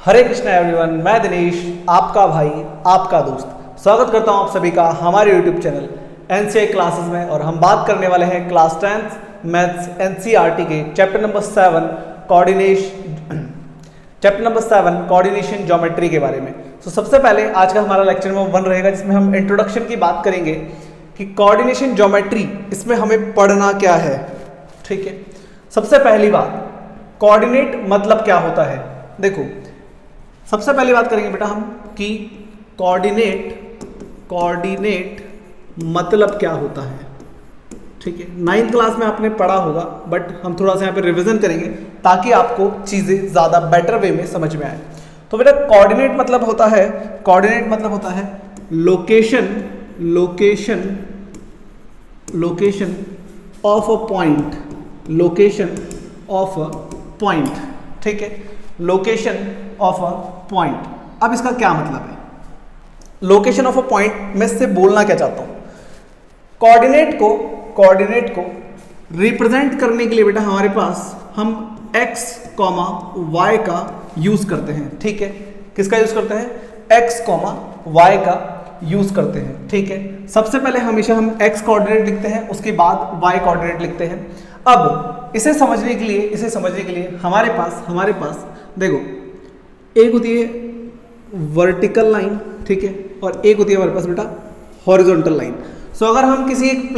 हरे Krishna everyone, मैं दिनेश आपका भाई आपका दोस्त स्वागत करता हूं आप सभी का हमारे यूट्यूब चैनल एनसीआई क्लासेस में। और हम बात करने वाले हैं क्लास 10th मैथ्स एनसीईआरटी के चैप्टर नंबर 7 कोऑर्डिनेशन ज्योमेट्री के बारे में। तो सबसे पहले आज का हमारा लेक्चर नंबर 1 रहेगा, जिसमें हम इंट्रोडक्शन की बात करेंगे कि कोऑर्डिनेशन ज्योमेट्री इसमें हमें पढ़ना क्या है। ठीक है, सबसे पहली बात, कोऑर्डिनेट मतलब क्या होता है। देखो, सबसे पहली बात करेंगे बेटा हम कि कोऑर्डिनेट मतलब क्या होता है। ठीक है, 9th क्लास में आपने पढ़ा होगा, बट हम थोड़ा सा यहाँ पे रिवीजन करेंगे ताकि आपको चीज़ें ज़्यादा बेटर वे में समझ में आए। तो बेटा कोऑर्डिनेट मतलब होता है लोकेशन ऑफ अ पॉइंट। ठीक है, लोकेशन ऑफ अ पॉइंट। अब इसका क्या मतलब है लोकेशन ऑफ अ पॉइंट, मैं इससे बोलना क्या चाहता हूं। कोऑर्डिनेट को रिप्रेजेंट करने के लिए बेटा हमारे पास हम x, y का यूज करते हैं। ठीक है, किसका यूज करते हैं? x, y का यूज करते हैं। ठीक है, सबसे पहले हमेशा हम x कोऑर्डिनेट लिखते हैं, उसके बाद y कोऑर्डिनेट लिखते हैं। अब इसे समझने के लिए हमारे पास देखो, एक होती है वर्टिकल लाइन, ठीक है, और एक होती है हमारे पास बेटा हॉरिजॉन्टल लाइन। सो अगर हम किसी एक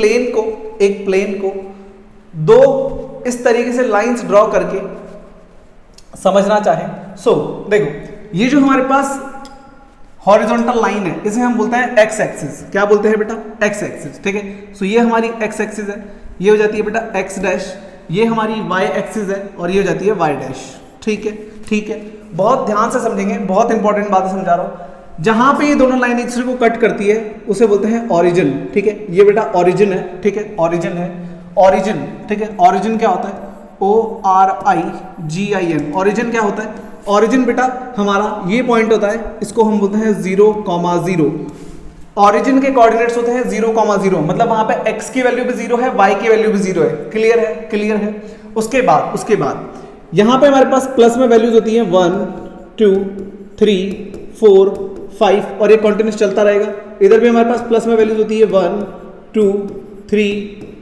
प्लेन को दो इस तरीके से लाइंस ड्रॉ करके समझना चाहें, सो देखो, ये जो हमारे पास हॉरिजॉन्टल लाइन है इसे हम बोलते हैं एक्स एक्सिस। क्या बोलते हैं बेटा? X axis. ठीक है, सो ये हमारी एक्स एक्सिस है, ये हो जाती है बेटा एक्स डैश, ये हमारी वाई एक्सिस है और ये हो जाती है वाई डैश। ठीक है, बहुत ध्यान से समझेंगे, बहुत इंपॉर्टेंट बातें समझा रहा हूं। जहां पे ये दोनों लाइन एक दूसरे को कट करती है उसे बोलते हैं ओरिजिन। ठीक है, ये बेटा ओरिजिन है। ठीक है, ओरिजिन। ठीक है, ओरिजिन क्या होता है? ORIGIN। ओरिजिन क्या होता है? ओरिजिन बेटा हमारा ये पॉइंट होता है, इसको हम बोलते हैं 0,0। ओरिजिन के कोऑर्डिनेट्स होते हैं 0,0, मतलब वहां पे x की वैल्यू भी 0 है, y की वैल्यू भी 0 है। क्लियर है। उसके बाद यहां पे हमारे पास प्लस में वैल्यूज होती हैं 1, 2, 3, 4, 5 और ये कंटिन्यूस चलता रहेगा। इधर भी हमारे पास प्लस में वैल्यूज होती है 1, 2, 3,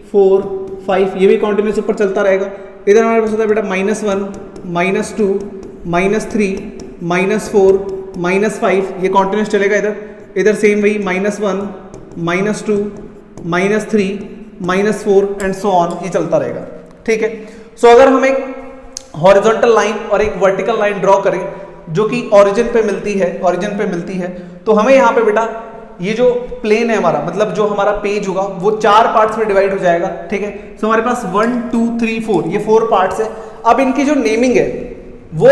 4, 5, ये भी कंटिन्यूस ऊपर चलता रहेगा। इधर हमारे पास होता है बेटा -1, -2, -3, -4, -5, ये कंटिन्यूस चलेगा। इधर सेम वही -1, -2, -3, -4 एंड सो ऑन, ये चलता रहेगा। ठीक है, सो अगर हम एक हॉरिजॉन्टल लाइन और एक वर्टिकल लाइन ड्रॉ करें जो कि ओरिजिन पे मिलती है, तो हमें यहाँ पे बेटा ये जो प्लेन है हमारा, मतलब जो हमारा पेज होगा वो 4 पार्ट्स में डिवाइड हो जाएगा। ठीक है, सो हमारे पास 1, 2, 3, 4 ये 4 पार्ट्स है। अब इनकी जो नेमिंग है वो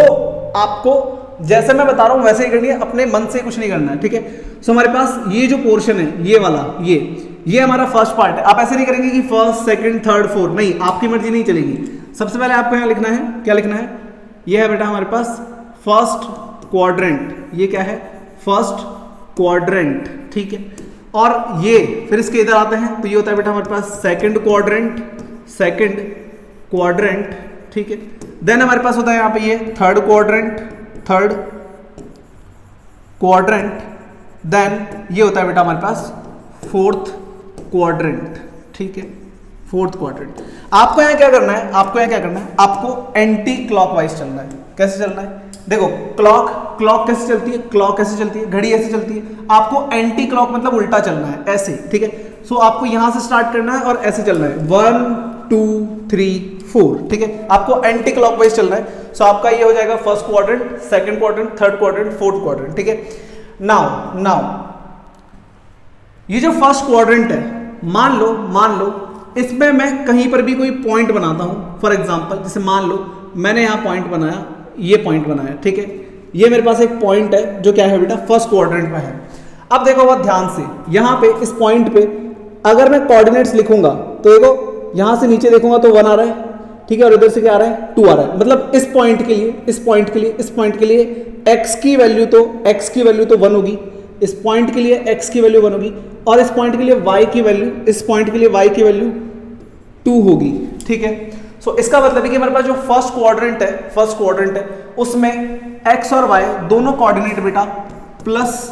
आपको जैसे मैं बता रहा हूं वैसे ही करनी है, अपने मन से कुछ नहीं करना है। ठीक है, सो हमारे पास ये जो पोर्शन है, ये वाला, ये हमारा फर्स्ट पार्ट है। आप ऐसे नहीं करेंगे कि फर्स्ट, सेकंड, थर्ड, फोर्थ, नहीं, आपकी मर्जी नहीं चलेगी। सबसे पहले आपको यहाँ लिखना है, क्या लिखना है? ये है बेटा हमारे पास फर्स्ट क्वाड्रेंट। ये क्या है? First quadrant. ठीक है, और ये फिर इसके इधर आते हैं तो ये होता है बेटा हमारे पास सेकंड क्वाड्रेंट। ठीक है, देन हमारे पास होता है यहाँ पे ये थर्ड क्वाड्रेंट, देन ये होता है बेटा हमारे पास फोर्थ क्वाड्रेंट। ठीक है, फोर्थ क्वाड्रेंट। आपको यहाँ क्या करना है? आपको एंटी क्लॉकवाइज चलना है। कैसे चलना है? देखो, क्लॉक कैसे चलती है? घड़ी ऐसे चलती है। आपको एंटी क्लॉक मतलब उल्टा चलना है, ऐसे। ठीक है, सो आपको यहां से स्टार्ट करना है और ऐसे चलना है 1, 2, 3, 4। ठीक है, आपको एंटी क्लॉकवाइज चलना है। सो आपका ये हो जाएगा first quadrant, second quadrant, third quadrant, fourth quadrant. ठीक है, नाउ ये जो फर्स्ट क्वाड्रेंट है, मान लो इसमें मैं कहीं पर भी कोई पॉइंट बनाता हूं। फॉर एग्जांपल, जैसे मान लो मैंने यहां पॉइंट बनाया, ये पॉइंट बनाया। ठीक है, ये मेरे पास एक पॉइंट है जो क्या है बेटा? फर्स्ट क्वाड्रेंट में है। अब देखो बहुत ध्यान से, यहां पे इस पॉइंट पे अगर मैं कोऑर्डिनेट्स लिखूंगा तो देखो यहां से नीचे देखूंगा तो 1 आ रहा है। ठीक है, और इधर से क्या आ रहा है? 2 आ रहा है। मतलब इस पॉइंट के लिए x की वैल्यू तो 1 होगी, इस पॉइंट के लिए x की वैल्यू 1 होगी, और इस पॉइंट के लिए y की वैल्यू 2 होगी। ठीक है, सो इसका मतलब है कि हमारे पास जो फर्स्ट क्वाड्रेंट है उसमें एक्स और वाई दोनों कोऑर्डिनेट बेटा प्लस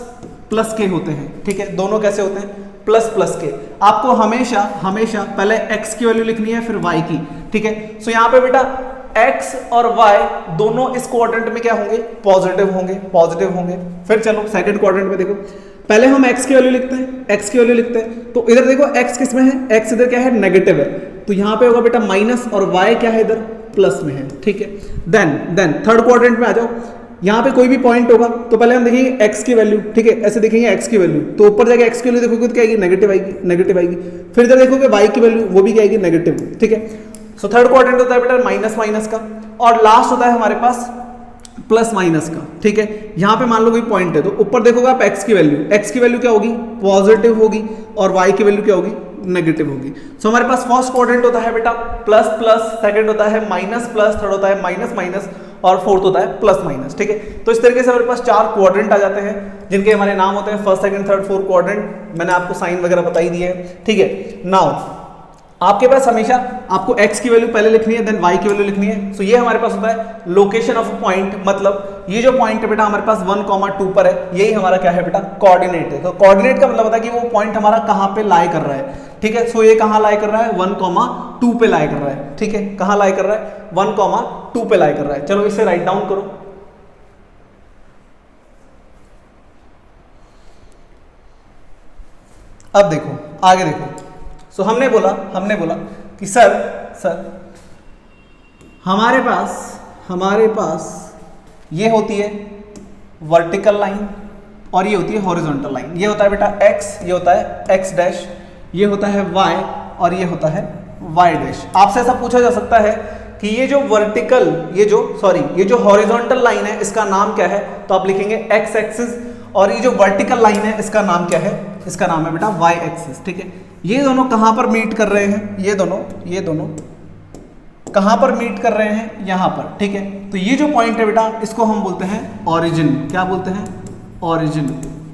प्लस के होते हैं, ठीक है। दोनों कैसे होते हैं? प्लस प्लस के। आपको हमेशा हमेशा पहले x की वैल्यू लिखनी है फिर y की, ठीक है। सो यहाँ पे बेटा x और y दोनों इस क्वाड्रेंट में क्या होंगे? पॉजिटिव होंगे, पॉजिटिव होंगे। फिर चलो सेकंड क्वाड्रेंट में देखो, पहले हम x की वैल्यू लिखते हैं, x की वैल्यू लिखते हैं। तो इधर देखो x किस में है? x इधर क्या है? नेगेटिव है, तो यहाँ पे होगा बेटा माइनस, और y क्या है? इधर प्लस में है, ठीक है। देन थर्ड क्वाड्रेंट में आ जाओ, यहाँ पे कोई भी पॉइंट होगा तो पहले हम देखेंगे x की वैल्यू, ठीक है। ऐसे देखेंगे x की वैल्यू, तो ऊपर जाके x की वैल्यू देखोगे तो क्या आएगी? नेगेटिव आएगी, नेगेटिव आएगी। फिर इधर देखोगे y की वैल्यू, वो भी क्या आएगी? नेगेटिव, ठीक है। सो थर्ड क्वाड्रेंट होता है बेटा माइनस माइनस का, और लास्ट होता है हमारे पास प्लस माइनस का, ठीक है। यहाँ पे मान लो कोई पॉइंट है तो ऊपर देखोगे आप x की वैल्यू क्या होगी? पॉजिटिव होगी, और y की वैल्यू क्या होगी? नेगेटिव होगी। सो हमारे पास फर्स्ट क्वाड्रेंट होता है बेटा प्लस प्लस, सेकंड होता है माइनस प्लस, थर्ड होता है माइनस माइनस, और फोर्थ होता है प्लस माइनस, ठीक है। तो इस तरीके से हमारे पास 4 क्वाड्रेंट आ जाते हैं जिनके हमारे नाम होते हैं first, second, third, fourth quadrant. मैंने आपको साइन वगैरह बता ही दिए हैं, ठीक है। नाउ आपके पास हमेशा आपको x की वैल्यू पहले लिखनी है, देन y की वैल्यू लिखनी है। सो ये हमारे पास होता है लोकेशन ऑफ पॉइंट, मतलब ये जो पॉइंट है बेटा हमारे पास 1,2 पर है, यही हमारा क्या है बेटा? कोऑर्डिनेट है। तो कोऑर्डिनेट का मतलब होता है कि वो पॉइंट हमारा कहाँ पे लाई कर रहा है, ठीक है। सो ये कहाँ लाई कर रहा है? 1,2 पे लाई कर रहा है, ठीक है। कहाँ लाई कर रहा है? 1,2 पे लाई कर रहा है। चलो इसे राइट डाउन करो। अब देखो, आगे देखो। सो हमने बोला कि सर हमारे पास ये होती है वर्टिकल लाइन और ये होती है हॉरिजॉन्टल लाइन। ये होता है बेटा x, ये होता है x डैश, ये होता है y और ये होता है y डैश। आपसे ऐसा पूछा जा सकता है कि ये जो हॉरिजॉन्टल लाइन है इसका नाम क्या है? तो आप लिखेंगे x एक्सिस, और ये जो वर्टिकल लाइन है इसका नाम क्या है? इसका नाम है बेटा y एक्सिस, ठीक है। ये दोनों कहां पर मीट कर रहे हैं? ये दोनों कहां पर मीट कर रहे हैं? यहां पर, ठीक है। तो ये जो पॉइंट है बेटा इसको हम बोलते हैं ओरिजिन। क्या बोलते हैं? ओरिजिन,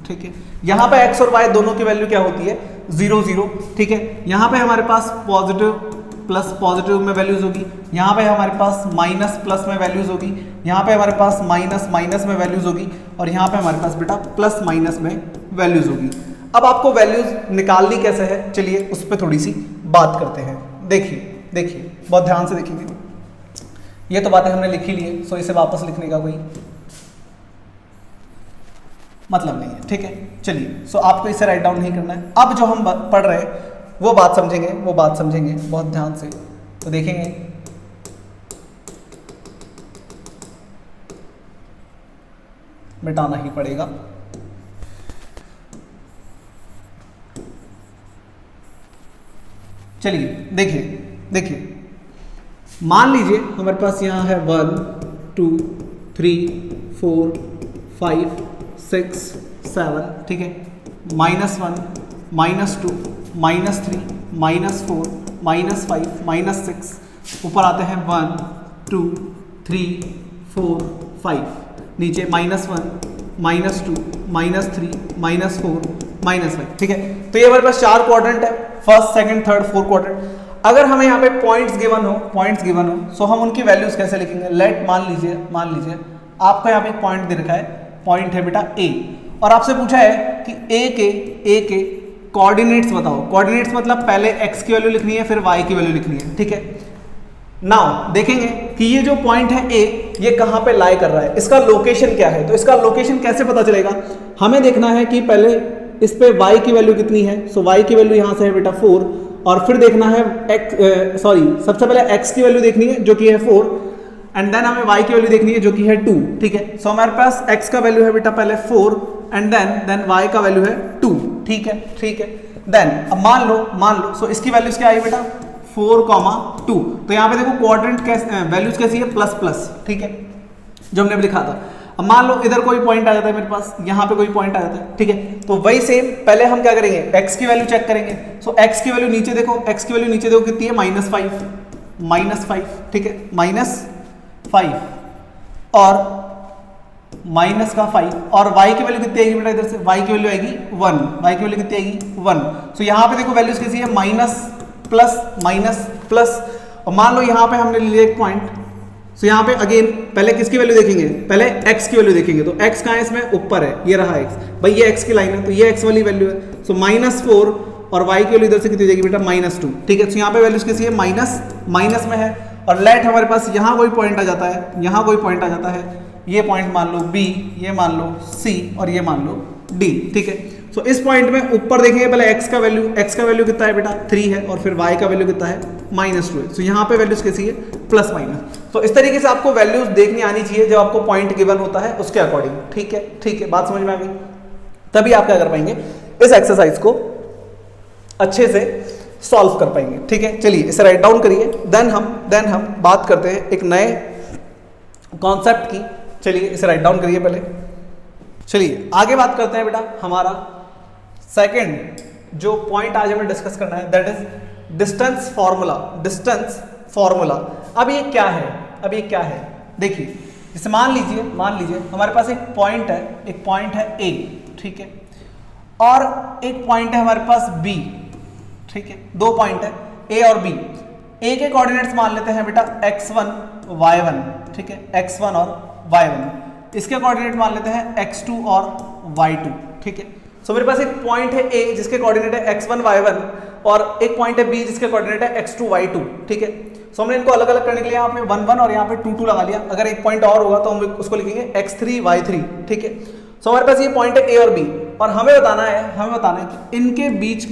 ठीक है। यहां पे x और y दोनों की वैल्यू क्या होती है? 0 0, ठीक है। यहां पे हमारे पास पॉजिटिव प्लस पॉजिटिव में वैल्यूज होगी, यहाँ पे हमारे पास माइनस प्लस में वैल्यूज होगी, यहाँ पे हमारे पास माइनस माइनस में वैल्यूज होगी, और यहाँ पे हमारे पास बेटा प्लस माइनस में वैल्यूज होगी। अब आपको वैल्यूज निकालनी कैसे है, चलिए उस पर थोड़ी सी बात करते हैं। देखिए बहुत ध्यान से देखेंगे। ये तो बातें हमने लिखी ली है, सो इसे वापस लिखने का कोई मतलब नहीं है, ठीक है। चलिए, सो आपको इसे राइट डाउन नहीं करना है। अब जो हम पढ़ रहे हैं वो बात समझेंगे बहुत ध्यान से, तो देखेंगे मिटाना ही पड़ेगा। चलिए देखिए मान लीजिए हमारे पास यहाँ है 1 2 3 4 5 6 7, ठीक है। -1 -2 -3 -4 -5 -6, ऊपर आते हैं 1 2 3 4 5, नीचे -1 -2 -3 -4 -5, ठीक है। तो ये हमारे पास 4 क्वाड्रेंट है, first second third fourth quadrant. अगर हमें यहाँ पे पॉइंट्स गिवन हो सो हम उनकी वैल्यूज कैसे लिखेंगे? लेट मान लीजिए आपको यहाँ पे एक पॉइंट दे रखा है, पॉइंट है बेटा A, और आपसे पूछा है कि A के कोऑर्डिनेट्स बताओ। कोऑर्डिनेट्स मतलब पहले x की वैल्यू लिखनी है फिर y की वैल्यू लिखनी है, ठीक है। नाउ देखेंगे कि ये जो पॉइंट है A, ये कहाँ पे लाई कर रहा है, इसका लोकेशन क्या है। तो इसका लोकेशन कैसे पता चलेगा? हमें देखना है कि पहले इस पे y की वैल्यू कितनी है। सो y की वैल्यू यहाँ से है बेटा 4, और फिर देखना है सबसे पहले x की वैल्यू देखनी है जो कि है 4, एंड देन हमें y की वैल्यू देखनी है जो कि है 2, ठीक है। सो हमारे पास x का वैल्यू है बेटा पहले 4, एंड देन y का वैल्यू है 2, ठीक है। देन अब मान लो सो इसकी वैल्यूज क्या आई बेटा 4,2। तो यहाँ पे देखो क्वाड्रेंट वैल्यूज कैसी है? प्लस प्लस, ठीक है, जो हमने अभी लिखा था। अब मान लो इधर कोई पॉइंट आ जाता है मेरे पास, यहाँ पे कोई पॉइंट आ जाता है, ठीक है। तो वही सेम पहले हम क्या करेंगे? x की वैल्यू चेक करेंगे। सो x की वैल्यू नीचे देखो, कितनी है? -5, ठीक है, -5 और -5, और y की वैल्यू कितनी आएगी बेटा? इधर से y की वैल्यू आएगी 1, y की वैल्यू कितनी आएगी? 1। सो यहाँ पे देखो वैल्यूज कैसी है? माइनस प्लस, और मान लो यहाँ पे हमने लिया एक पॉइंट सो यहाँ पे अगेन पहले किसकी वैल्यू देखेंगे, पहले x की वैल्यू देखेंगे। तो x कहाँ है इसमें, ऊपर है, ये रहा x, भाई ये x की लाइन है तो ये x वाली वैल्यू है। सो -4 और y की वैल्यू इधर से कितनी हो जाएगी बेटा, -2। ठीक है, तो यहाँ पे वैल्यूज कैसी है, माइनस में है। और लेट हमारे पास यहाँ कोई पॉइंट आ जाता है, यहाँ कोई पॉइंट आ जाता है, ये पॉइंट मान लो B, ये मान लो C और ये मान लो D। ठीक है, सो इस पॉइंट में ऊपर देखेंगे पहले x का वैल्यू कितना है बेटा, 3 है, और फिर y का वैल्यू कितना है, -2 है। सो यहाँ पे वैल्यूज कैसी है, प्लस माइनस। तो इस तरीके से आपको वैल्यूज देखनी आनी चाहिए जब आपको पॉइंट गिवन होता है उसके अकॉर्डिंग। ठीक है, ठीक है, बात समझ में आ गई। तभी आप क्या कर पाएंगे, इस एक्सरसाइज को अच्छे से सॉल्व कर पाएंगे। ठीक है, चलिए इसे राइट डाउन करिए, देन हम बात करते हैं एक नए कॉन्सेप्ट की। चलिए इसे राइट डाउन करिए पहले। चलिए आगे बात करते हैं बेटा, हमारा सेकंड जो पॉइंट आज हमें डिस्कस करना है दैट इज डिस्टेंस फॉर्मूला। अब ये क्या है, देखिए जैसे मान लीजिए हमारे पास एक पॉइंट है A, ठीक है, और एक पॉइंट है हमारे पास B। ठीक है, दो पॉइंट है A और B। A के कोऑर्डिनेट्स मान लेते हैं बेटा x1 y1। ठीक है, x1 और y1। इसके कोऑर्डिनेट मान लेते हैं x2 और y2। ठीक है, सो मेरे पास एक पॉइंट है A जिसके कोऑर्डिनेट है x1 y1 और एक पॉइंट है B जिसके कोऑर्डिनेट है x2 y2। ठीक है, सो हमने इनको अलग अलग करने के लिए यहाँ पे 1 1 और यहाँ पे 2 2 लगा लिया। अगर एक पॉइंट और होगा तो हम उसको लिखेंगे x3 y3। ठीक है, सो हमारे पास ये पॉइंट है A और B और हमें बताना है कि इनके बीच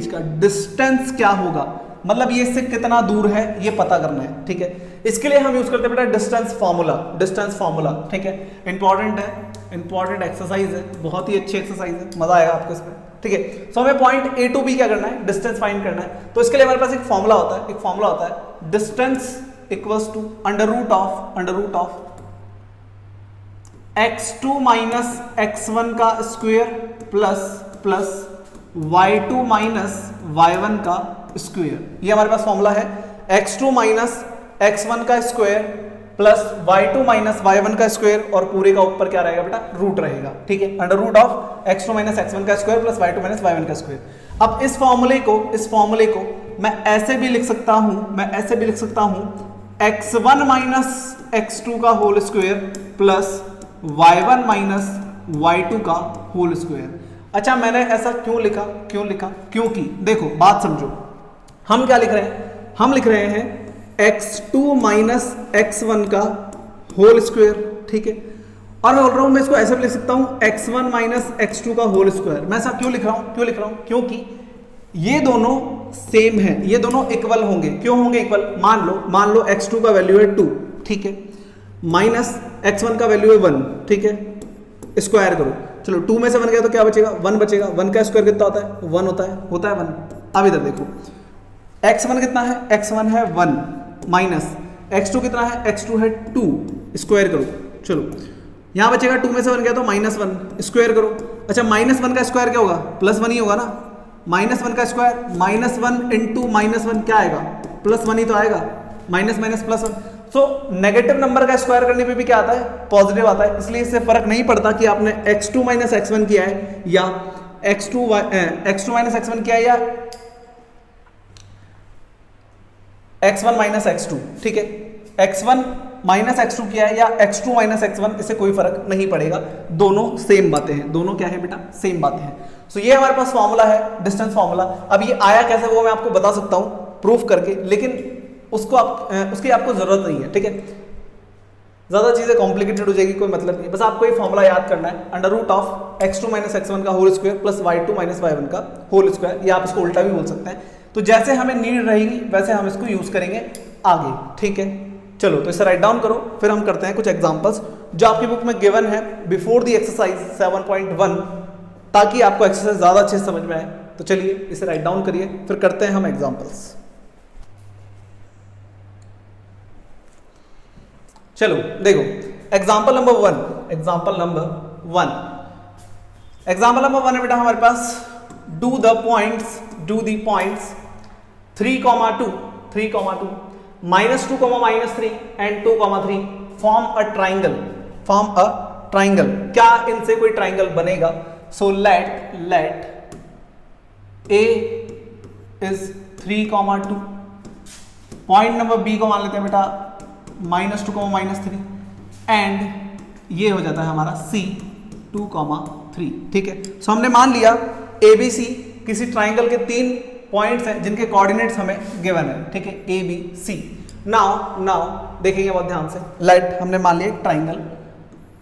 का डिस्टेंस क्या होगा, मतलब ये इससे कितना दूर है ये पता करना है। ठीक है, इसके लिए हम यूज करते हैं बेटा डिस्टेंस फार्मूला। ठीक है, इंपॉर्टेंट एक्सरसाइज है, बहुत ही अच्छी एक्सरसाइज है, मजा आएगा आपको इसमें। ठीक है, सो हमें पॉइंट A to B क्या करना है, डिस्टेंस फाइंड करना है। तो इसके लिए हमारे पास एक फॉर्मूला होता है distance equals to under root of x2 minus x1 का square plus y2 minus y1 का स्क्वायर। ये हमारे पास फॉर्मूला है, x2 माइनस x1 का square plus y2 minus y1 का स्क्वायर और पूरे का ऊपर क्या रहेगा बेटा, रूट रहेगा। ठीक है, under root of x2 minus x1 का square plus y2 minus y1 का स्क्वायर। अब इस फॉर्मूले को मैं ऐसे भी लिख सकता हूं x1 माइनस x2 का whole square plus y1 minus y2 का होल स्क्वायर। अच्छा, मैंने ऐसा क्यों लिखा, क्योंकि देखो बात समझो, हम क्या लिख रहे हैं, हम लिख रहे हैं x2 माइनस x1 का होल स्क्वायर। ठीक है, और मैं बोल रहा हूं मैं इसको ऐसे भी लिख सकता हूं x1 माइनस x2 का होल स्क्वायर। मैं ऐसा क्यों लिख रहा हूं, क्योंकि ये दोनों सेम है, ये दोनों इक्वल होंगे। क्यों होंगे इक्वल, मान लो x2 का वैल्यू है 2, ठीक है, माइनस x1 का वैल्यू है 1, ठीक है, स्क्वायर करो, चलो 2 में से 1 गया तो क्या बचेगा, 1 बचेगा। 1 का स्क्वायर कितना होता है, 1 होता है 1। अब इधर देखो x1 कितना है, x1 है 1 माइनस x2 कितना है, x2 है 2, स्क्वायर करो, चलो यहां बचेगा 2 में से 1 गया तो -1, स्क्वायर करो। अच्छा, -1 का स्क्वायर क्या होगा, +1 ही होगा ना, -1 का स्क्वायर -1 इंटू -1 क्या आएगा, +1 ही तो आएगा, माइनस +1। सो नेगेटिव नंबर का स्क्वायर करने पे भी क्या आता है, पॉजिटिव आता है। इसलिए इससे फर्क नहीं पड़ता कि आपने x2 माइनस x1 किया है या x2 माइनस x1 किया है या x1 माइनस x2। ठीक है, x1 माइनस x2 किया है या x2 माइनस x1, इससे कोई फर्क नहीं पड़ेगा, दोनों सेम बातें हैं, दोनों क्या है बेटा, सेम बातें हैं। सो ये हमारे पास फॉर्मूला है, डिस्टेंस फॉर्मूला। अब ये आया कैसे वो मैं आपको बता सकता हूं प्रूफ करके, लेकिन उसकी आपको जरूरत नहीं है। ठीक है, ज्यादा चीजें कॉम्प्लिकेटेड हो जाएगी, कोई मतलब नहीं, बस आपको ये फॉर्मूला याद करना है, under root of x2 minus x1 का whole square plus y2 minus y1 का होल स्क्वायर। या आप इसको उल्टा भी बोल सकते हैं। तो जैसे हमें नीड रहेगी वैसे हम इसको यूज करेंगे आगे। ठीक है, चलो तो इसे राइट डाउन करो, फिर हम करते हैं कुछ एग्जांपल्स जो आपकी बुक में गिवन है बिफोर द एक्सरसाइज 7.1, ताकि आपको एक्सरसाइज ज्यादा अच्छे से समझ में आए। तो चलिए इसे राइट डाउन करिए, फिर करते हैं हम एग्जांपल्स। चलो देखो, एग्जाम्पल नंबर वन है बेटा हमारे पास, do the points 3, 2, -2, -3 and 2, 3 form a triangle. क्या इनसे कोई ट्राइंगल बनेगा? So let A is 3, 2, point number B को मान लेते हैं बेटा -2 -3 एंड ये हो जाता है हमारा C 2 3। ठीक है, सो हमने मान लिया ABC किसी ट्राइंगल के 3 पॉइंट्स हैं जिनके कोऑर्डिनेट्स हमें गिवन है। ठीक है, ABC। नाउ देखेंगे बहुत ध्यान से। लेट हमने मान लिया एक ट्राइंगल,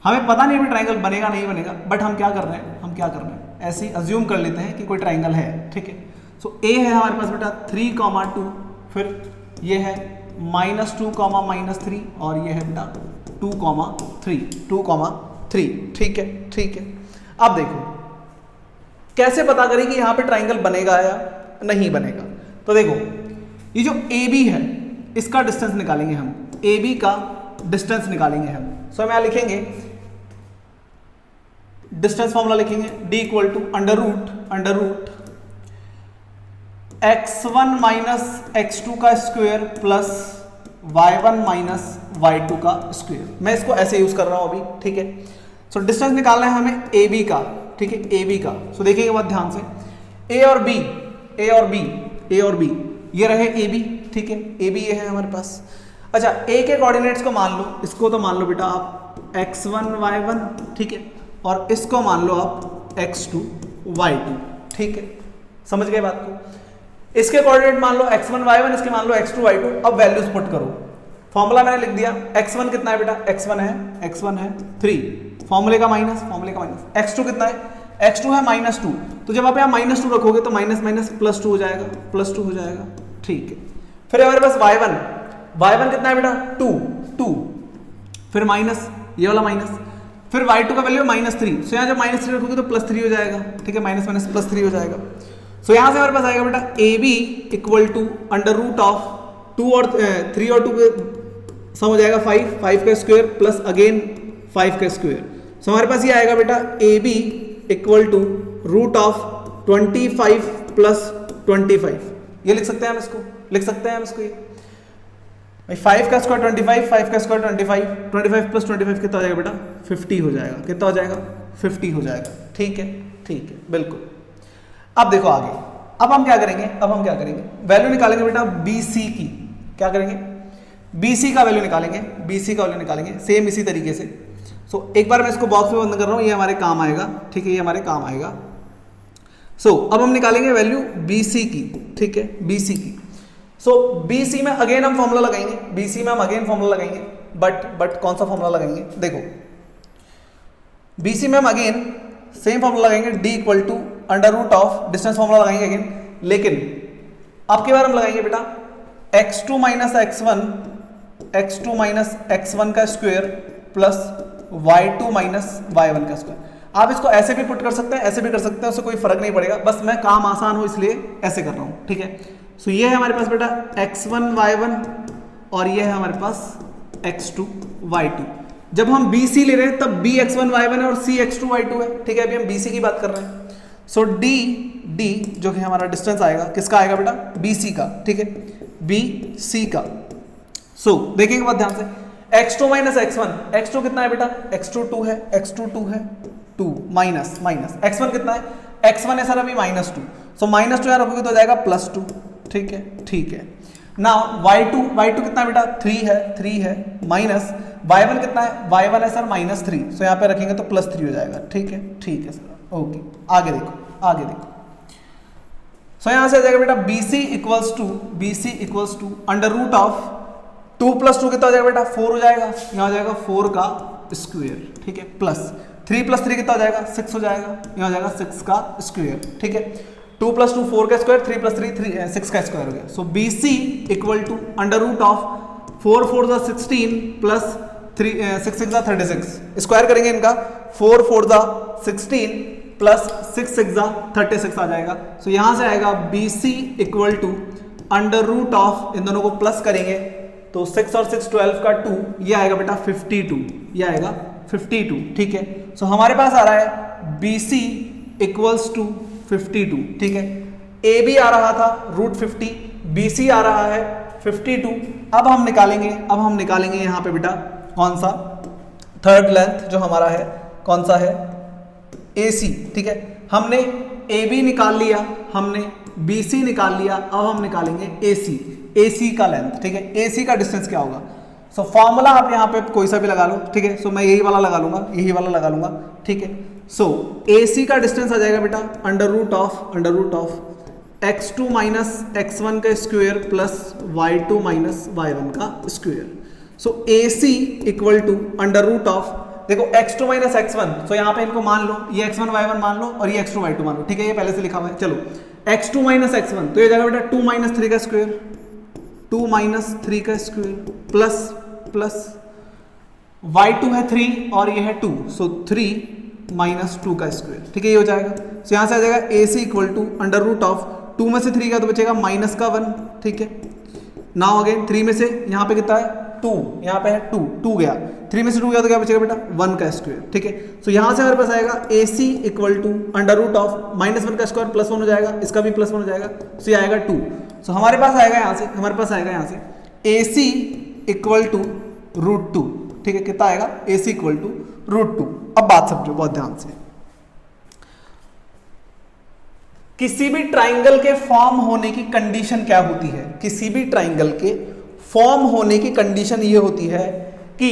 हमें पता नहीं अभी ट्राइंगल बनेगा नहीं बनेगा, बट हम क्या कर रहे हैं ऐसे ही अज्यूम कर लेते हैं कि कोई ट्राइंगल है। ठीक है, सो A है हमारे पास बेटा 3 2, फिर ये है -2 -3 और ये है बेटा 2 3। ठीक है, अब देखो कैसे पता करें कि यहाँ पे ट्राइंगल बनेगा या नहीं बनेगा। तो देखो ये जो AB है इसका डिस्टेंस निकालेंगे हम, AB का डिस्टेंस निकालेंगे हम। सो हम यहाँ लिखेंगे डिस्टेंस फॉर्मूला लिखेंगे D = under root x1 - x2 का स्क्वायर प्लस y1 - y2 का स्क्वायर। मैं इसको ऐसे यूज कर रहा हूं अभी। ठीक है, सो डिस्टेंस निकालना है हमें AB का। ठीक है, AB का। सो देखिएगा बहुत ध्यान से, A और B ये रहे AB। ठीक है, AB ये है हमारे पास। अच्छा, A के कोऑर्डिनेट्स को मान लो, इसको तो मान लो बेटा आप x1 y1। ठीक है, और इसको मान लो आप x2 y2। ठीक है, समझ गए बात को। इसके कोऑर्डिनेट मान लो x1 y1, इसके मान लो x2 y2। अब वैल्यूज पुट करो। फॉर्मूला मैंने लिख दिया, x1 कितना है बेटा, x1 है 3, फॉर्मूले का माइनस। x2 कितना है, x2 है -2। तो जब आप यहाँ -2 रखोगे तो माइनस +2 हो जाएगा। ठीक है, फिर हमारे पास y1 कितना है बेटा 2, फिर माइनस, ये वाला माइनस, फिर y2 का वैल्यू -3। सो यहाँ जब -3 रखोगे तो +3 हो जाएगा। ठीक है, माइनस +3 हो जाएगा। सो यहाँ से हमारे पास आएगा बेटा AB = अंडर रूट ऑफ 2 और 3 और 2 के सम हो जाएगा 5 का स्क्वायर प्लस अगेन 5 का स्क्वायर। सो हमारे पास ये आएगा बेटा AB = √25 + 25। ये लिख सकते हैं हम इसको, ये भाई 5 का स्क्वायर 25, 5 का स्क्वायर 25, 25 + 25 कितना हो जाएगा बेटा 50 हो जाएगा। कितना हो जाएगा 50 हो जाएगा। ठीक है, बिल्कुल। अब देखो आगे, अब हम क्या करेंगे, वैल्यू निकालेंगे बेटा BC की। क्या करेंगे, BC का वैल्यू निकालेंगे सेम इसी तरीके से। सो एक बार मैं इसको बॉक्स में बंद कर रहा हूं, ये हमारे काम आएगा। ठीक है, ये हमारे काम आएगा। सो अब हम निकालेंगे वैल्यू BC की। ठीक है, BC की। सो BC में अगेन हम फॉर्मूला लगाएंगे, बट कौन सा फॉर्मूला लगाएंगे, देखो BC में हम अगेन सेम फॉर्मूला लगाएंगे, D = under root of, distance formula लगाएंगे अगेन, लेकिन अब की बार हम लगाएंगे बेटा x2 - x1 का स्क्वायर प्लस y2 - y1 का स्क्वायर। आप इसको ऐसे भी पुट कर सकते हैं, ऐसे भी कर सकते हैं, उससे कोई फर्क नहीं पड़ेगा, बस मैं काम आसान हो इसलिए ऐसे कर रहा हूं। ठीक है, सो ये है हमारे पास बेटा x1 y1 और ये है हमारे पास x2 y2। जब हम BC ले रहे हैं तब B x1 y1 है और C x2 y2 है। ठीक है, अभी हम BC की बात कर रहे हैं। सो D जो कि हमारा डिस्टेंस आएगा, किसका आएगा बेटा BC का। ठीक है, BC का। सो देखिएगा बहुत ध्यान से, x2 - x1, x2 कितना है बेटा x2 2 है 2 माइनस x1 कितना है, x1 है सर अभी -2। सो -2 यहाँ रखोगे तो हो जाएगा +2। ठीक है। नाउ y2 कितना है बेटा 3 है माइनस y1 कितना है, y1 है सर -3। सो यहाँ पे रखेंगे तो +3 हो जाएगा। ठीक है सर, ओके। आगे देखो। सो यहाँ से आ जाएगा बेटा BC = अंडर रूट ऑफ 2 + 2 कितना हो जाएगा बेटा 4 हो जाएगा। यहाँ हो जाएगा 4 का स्क्वायर। ठीक है, प्लस 3 + 3 कितना हो जाएगा 6 हो जाएगा। यहाँ हो जाएगा 6 का स्क्वायर। ठीक है, 2 + 2 4 का स्क्वायर, 3 + 3 6 का स्क्वायर हो गया। So BC = under root of 4 4 = 16 plus 6 6 = 36। Square करेंगे इनका, 4 4 = 16 प्लस 6 6 = 36 आ जाएगा। सो यहाँ से आएगा BC = अंडर रूट ऑफ, इन दोनों को प्लस करेंगे तो 6 और 6 12 का 2, ये आएगा बेटा 52। ये आएगा 52। ठीक है, सो हमारे पास आ रहा है BC = 52। ठीक है, AB आ रहा था √50, BC आ रहा है 52। अब हम निकालेंगे यहाँ पे बेटा कौन सा थर्ड लेंथ जो हमारा है, कौन सा है AC। ठीक है, हमने AB निकाल लिया, हमने BC निकाल लिया, अब हम निकालेंगे AC का लेंथ। ठीक है, AC का डिस्टेंस क्या होगा। सो फॉर्मूला आप यहाँ पे कोई सा भी लगा लो, ठीक है। सो मैं यही वाला लगा लूंगा, यही वाला लगा लूंगा, ठीक है। सो AC का डिस्टेंस आ जाएगा बेटा under root of x2 minus x1 का square plus y2 minus y1 का square. So AC equal to under root of, देखो x2 माइनस x1, सो यहाँ पे इनको मान लो, ये x1 y1 मान लो और ये x2 y2 मान लो, ठीक है। ये पहले से लिखा हुआ है। चलो x2 माइनस x1 तो ये जाएगा बेटा 2 माइनस 3 का स्क्वायर, 2 माइनस 3 का स्क्वायर प्लस y2 है 3 और ये है 2, सो 3 माइनस 2 का स्क्वायर, ठीक है। ये हो जाएगा। सो यहाँ से आ जाएगा AC equal to under root of 2 में से 3 का तो बचेगा माइनस का 1, ठीक है। नाउ अगेन 3 में से यहाँ पे कितना है 2, यहाँ पे है 2 गया, 3 में से 2 गया तो क्या बचेगा बेटा 1 का स्क्वायर, ठीक है। सो यहाँ से हमारे पास आएगा AC equal to under root of minus 1 का स्क्वायर प्लस 1 हो जाएगा, इसका भी प्लस 1 हो जाएगा, सो ये आएगा 2। सो हमारे पास आएगा यहाँ से, हमारे पास आएगा यहाँ से AC इक्वल टू रूट 2, ठीक है। कितना आएगा AC इक्वल टू रूट 2। अब बात समझो बहुत ध्यान से, किसी भी ट्राइंगल के फॉर्म होने की कंडीशन क्या होती है? किसी भी ट्राइंगल के फॉर्म होने की कंडीशन ये होती है कि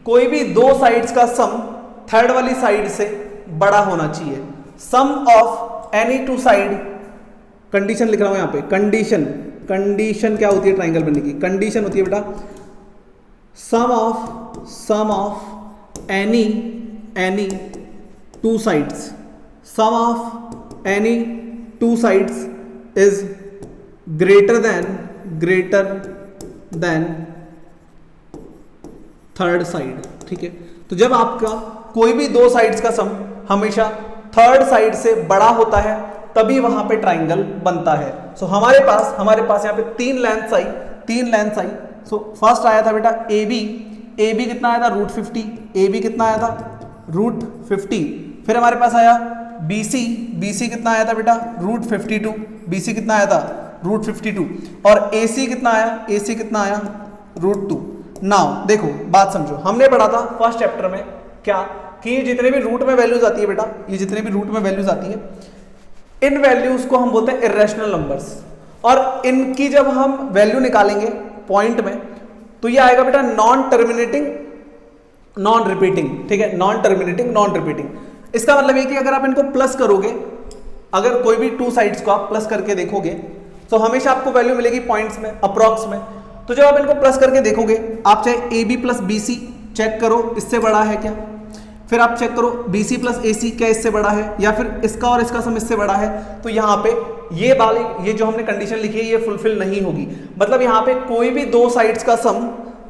कोई भी दो साइड्स का सम थर्ड वाली साइड से बड़ा होना चाहिए। Sum of any two side, condition लिख रहा हूं यहां पे, कंडीशन क्या होती है ट्राइंगल बनने की? कंडीशन होती है बेटा sum of any two sides, sum of any two sides is greater than third side, ठीक है। तो जब आपका कोई भी दो साइड्स का सम हमेशा थर्ड साइड से बड़ा होता है तभी वहां पे ट्राइंगल बनता है। सो हमारे पास यहाँ पे तीन लेंथ्स आई। सो फर्स्ट आया था बेटा AB कितना आया था √50, AB कितना आया था √50। फिर हमारे पास आया BC कितना आया था बेटा √52, BC कितना आया था √52। और AC कितना आया √2। नाउ देखो बात समझो, हमने पढ़ा था फर्स्ट चैप्टर में क्या कि ये जितने भी रूट में वैल्यूज आती है बेटा, ये जितने भी रूट में वैल्यूज आती है, इन वैल्यूज को हम बोलते हैं इर्रेशनल नंबर्स। और इनकी जब हम वैल्यू निकालेंगे पॉइंट में तो ये आएगा बेटा नॉन टर्मिनेटिंग नॉन रिपीटिंग, ठीक है। नॉन टर्मिनेटिंग नॉन रिपीटिंग, इसका मतलब ये कि अगर आप इनको प्लस करोगे, अगर कोई भी टू साइड्स को आप प्लस करके देखोगे तो हमेशा आपको वैल्यू मिलेगी पॉइंट्स में, अप्रॉक्स में। तो जब आप इनको प्लस करके देखोगे, आप चाहे AB प्लस BC चेक करो इससे बड़ा है क्या, फिर आप चेक करो BC प्लस AC क्या इससे बड़ा है, या फिर इसका और इसका सम इससे बड़ा है, तो यहाँ पे ये जो हमने कंडीशन लिखी है ये फुलफिल नहीं होगी। मतलब यहाँ पे कोई भी दो साइड्स का सम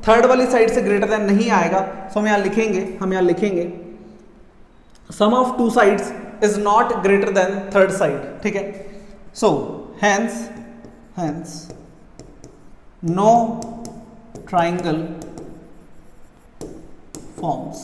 थर्ड वाली साइड से ग्रेटर देन नहीं आएगा। सो हम यहाँ लिखेंगे sum of two sides is not greater than third side, ठीक है। सो hence no triangle forms।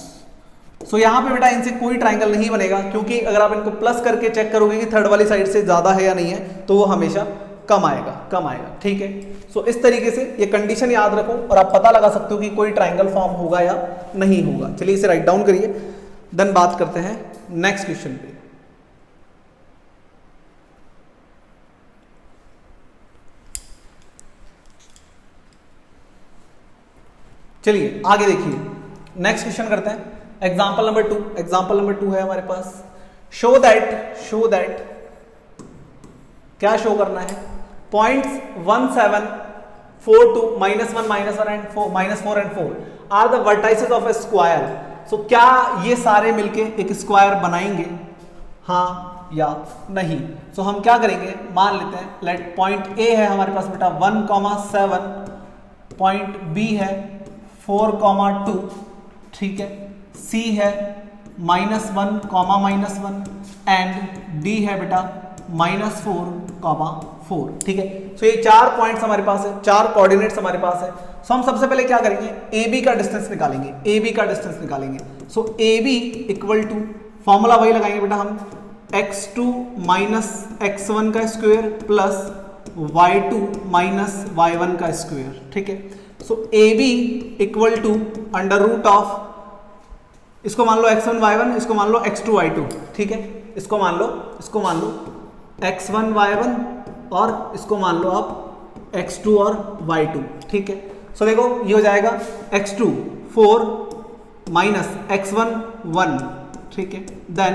सो यहां पे बेटा इनसे कोई ट्राइंगल नहीं बनेगा, क्योंकि अगर आप इनको प्लस करके चेक करोगे कि थर्ड वाली साइड से ज्यादा है या नहीं है तो वो हमेशा कम आएगा, ठीक है। सो इस तरीके से ये कंडीशन याद रखो और आप पता लगा सकते हो कि कोई ट्राइंगल फॉर्म होगा या नहीं होगा। चलिए इसे राइट डाउन करिए, देन बात करते हैं नेक्स्ट क्वेश्चन पे। चलिए आगे देखिए, नेक्स्ट क्वेश्चन करते हैं। एग्जाम्पल नंबर 2 है हमारे पास। शो दैट क्या शो करना है? Points 1 7 4 2 -1 and 4 and 4 are the vertices of a square. So क्या ये सारे मिलके एक स्क्वायर बनाएंगे, हाँ या नहीं? सो हम क्या करेंगे, मान लेते हैं लेट पॉइंट A है हमारे पास बेटा 1,7, पॉइंट B है 4,2, ठीक है। C है -1, एंड D है बेटा -4,4, ठीक है। सो ये चार पॉइंट्स हमारे पास है, चार कोऑर्डिनेट्स हमारे पास है। सो हम सबसे पहले क्या करेंगे, AB का डिस्टेंस निकालेंगे। सो AB इक्वल टू, फॉर्मूला वही लगाएंगे बेटा हम, x2 माइनस x1 का square plus y2 minus y1 का स्क्वायर, ठीक है। So AB equal to under root of, इसको मान लो x1 y1, इसको मान लो x2 y2, ठीक है। इसको मान लो x1 y1 और इसको मान लो आप x2 और y2, ठीक है। सो देखो ये हो जाएगा x2 4 माइनस x1 1, ठीक है, देन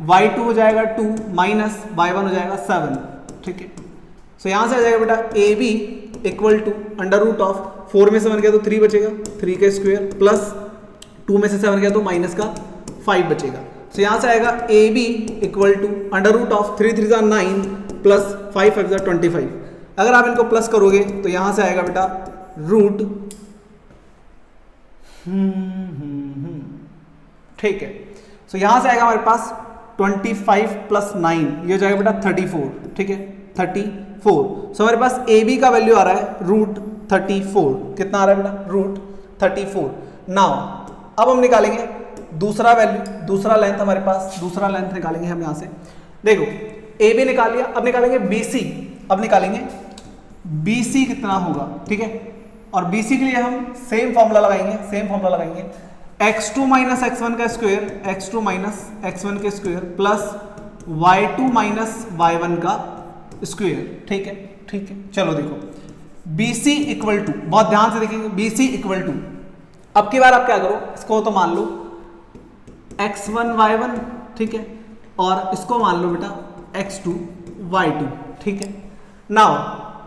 y2 हो जाएगा 2 माइनस y1 हो जाएगा 7, ठीक है। सो यहां से आ जाएगा बेटा A B equal to under root of 4 में से 1 गया तो 3 बचेगा, 3 का स्क्वायर प्लस 2 में से 7 गया तो माइनस का 5 बचेगा। सो यहां से आएगा A B equal to under root of 3 3 9 plus 5 5 25। अगर आप इनको प्लस करोगे तो यहां से आएगा बेटा रूट, ठीक है। सो यहां से आएगा हमारे पास 25 प्लस 9, ये हो जाएगा बेटा 34, ठीक है, 34। सो हमारे पास ए बी का वैल्यू आ रहा है रूट 34, कितना आ रहा है बेटा रूट 34। नाउ अब हम निकालेंगे दूसरा वैल्यू, दूसरा लेंथ हमारे पास, दूसरा लेंथ निकालेंगे हम यहां से। देखो ए बी निकाल लिया, अब निकालेंगे बी सी, अब निकालेंगे बी सी कितना होगा, ठीक है। और बी सी के लिए हम सेम फॉर्मूला लगाएंगे, सेम फॉर्मूला लगाएंगे x2 माइनस x1 का स्क्वायर, x2 माइनस x1 के square plus y2 minus y1 का स्क्वायर, ठीक है, ठीक है। चलो देखो BC इक्वल टू, बहुत ध्यान से देखेंगे, BC इक्वल टू, अब की बार आप क्या करो, इसको तो मान लो x1 y1, ठीक है, और इसको मान लो बेटा x2 y2, ठीक है। नाउ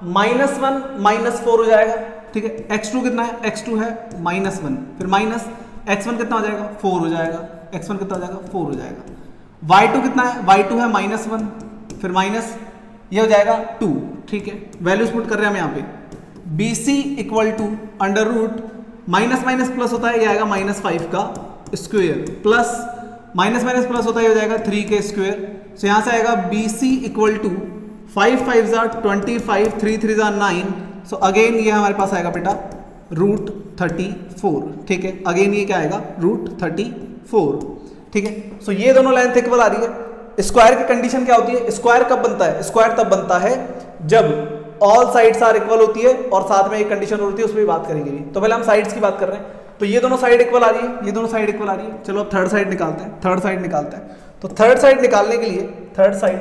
-1 -4 हो जाएगा, ठीक है। x2 कितना है, x2 है -1, फिर माइनस x1 कितना हो जाएगा 4 हो जाएगा, x1 कितना हो जाएगा 4 हो जाएगा। y2 कितना है, y2 है -1, फिर माइनस ये हो जाएगा 2, ठीक है। वैल्यूज पुट कर रहे हैं हम यहाँ पे, BC equal to under root minus minus plus होता है, ये आएगा -5 का square plus minus minus plus होता है, ये हो जाएगा 3 के स्क्वायर। सो यहाँ से आएगा BC equal to 5 5 25, 3 3 9। So again ये हमारे पास आएगा बेटा रूट 34, ठीक है। अगेन ये क्या आएगा रूट 34, ठीक है। सो ये दोनों लेंथ इक्वल आ रही है। स्क्वायर की कंडीशन क्या होती है, स्क्वायर कब बनता है, स्क्वायर तब बनता है जब ऑल साइड्स आर इक्वल होती है, और साथ में एक कंडीशन होती है, उस पर भी बात करेंगे। तो पहले हम साइड्स की बात कर रहे हैं, तो ये दोनों साइड इक्वल आ रही है, ये दोनों साइड इक्वल आ रही है। चलो अब थर्ड साइड निकालते हैं, थर्ड साइड निकालते हैं। तो थर्ड साइड निकालने के लिए, थर्ड साइड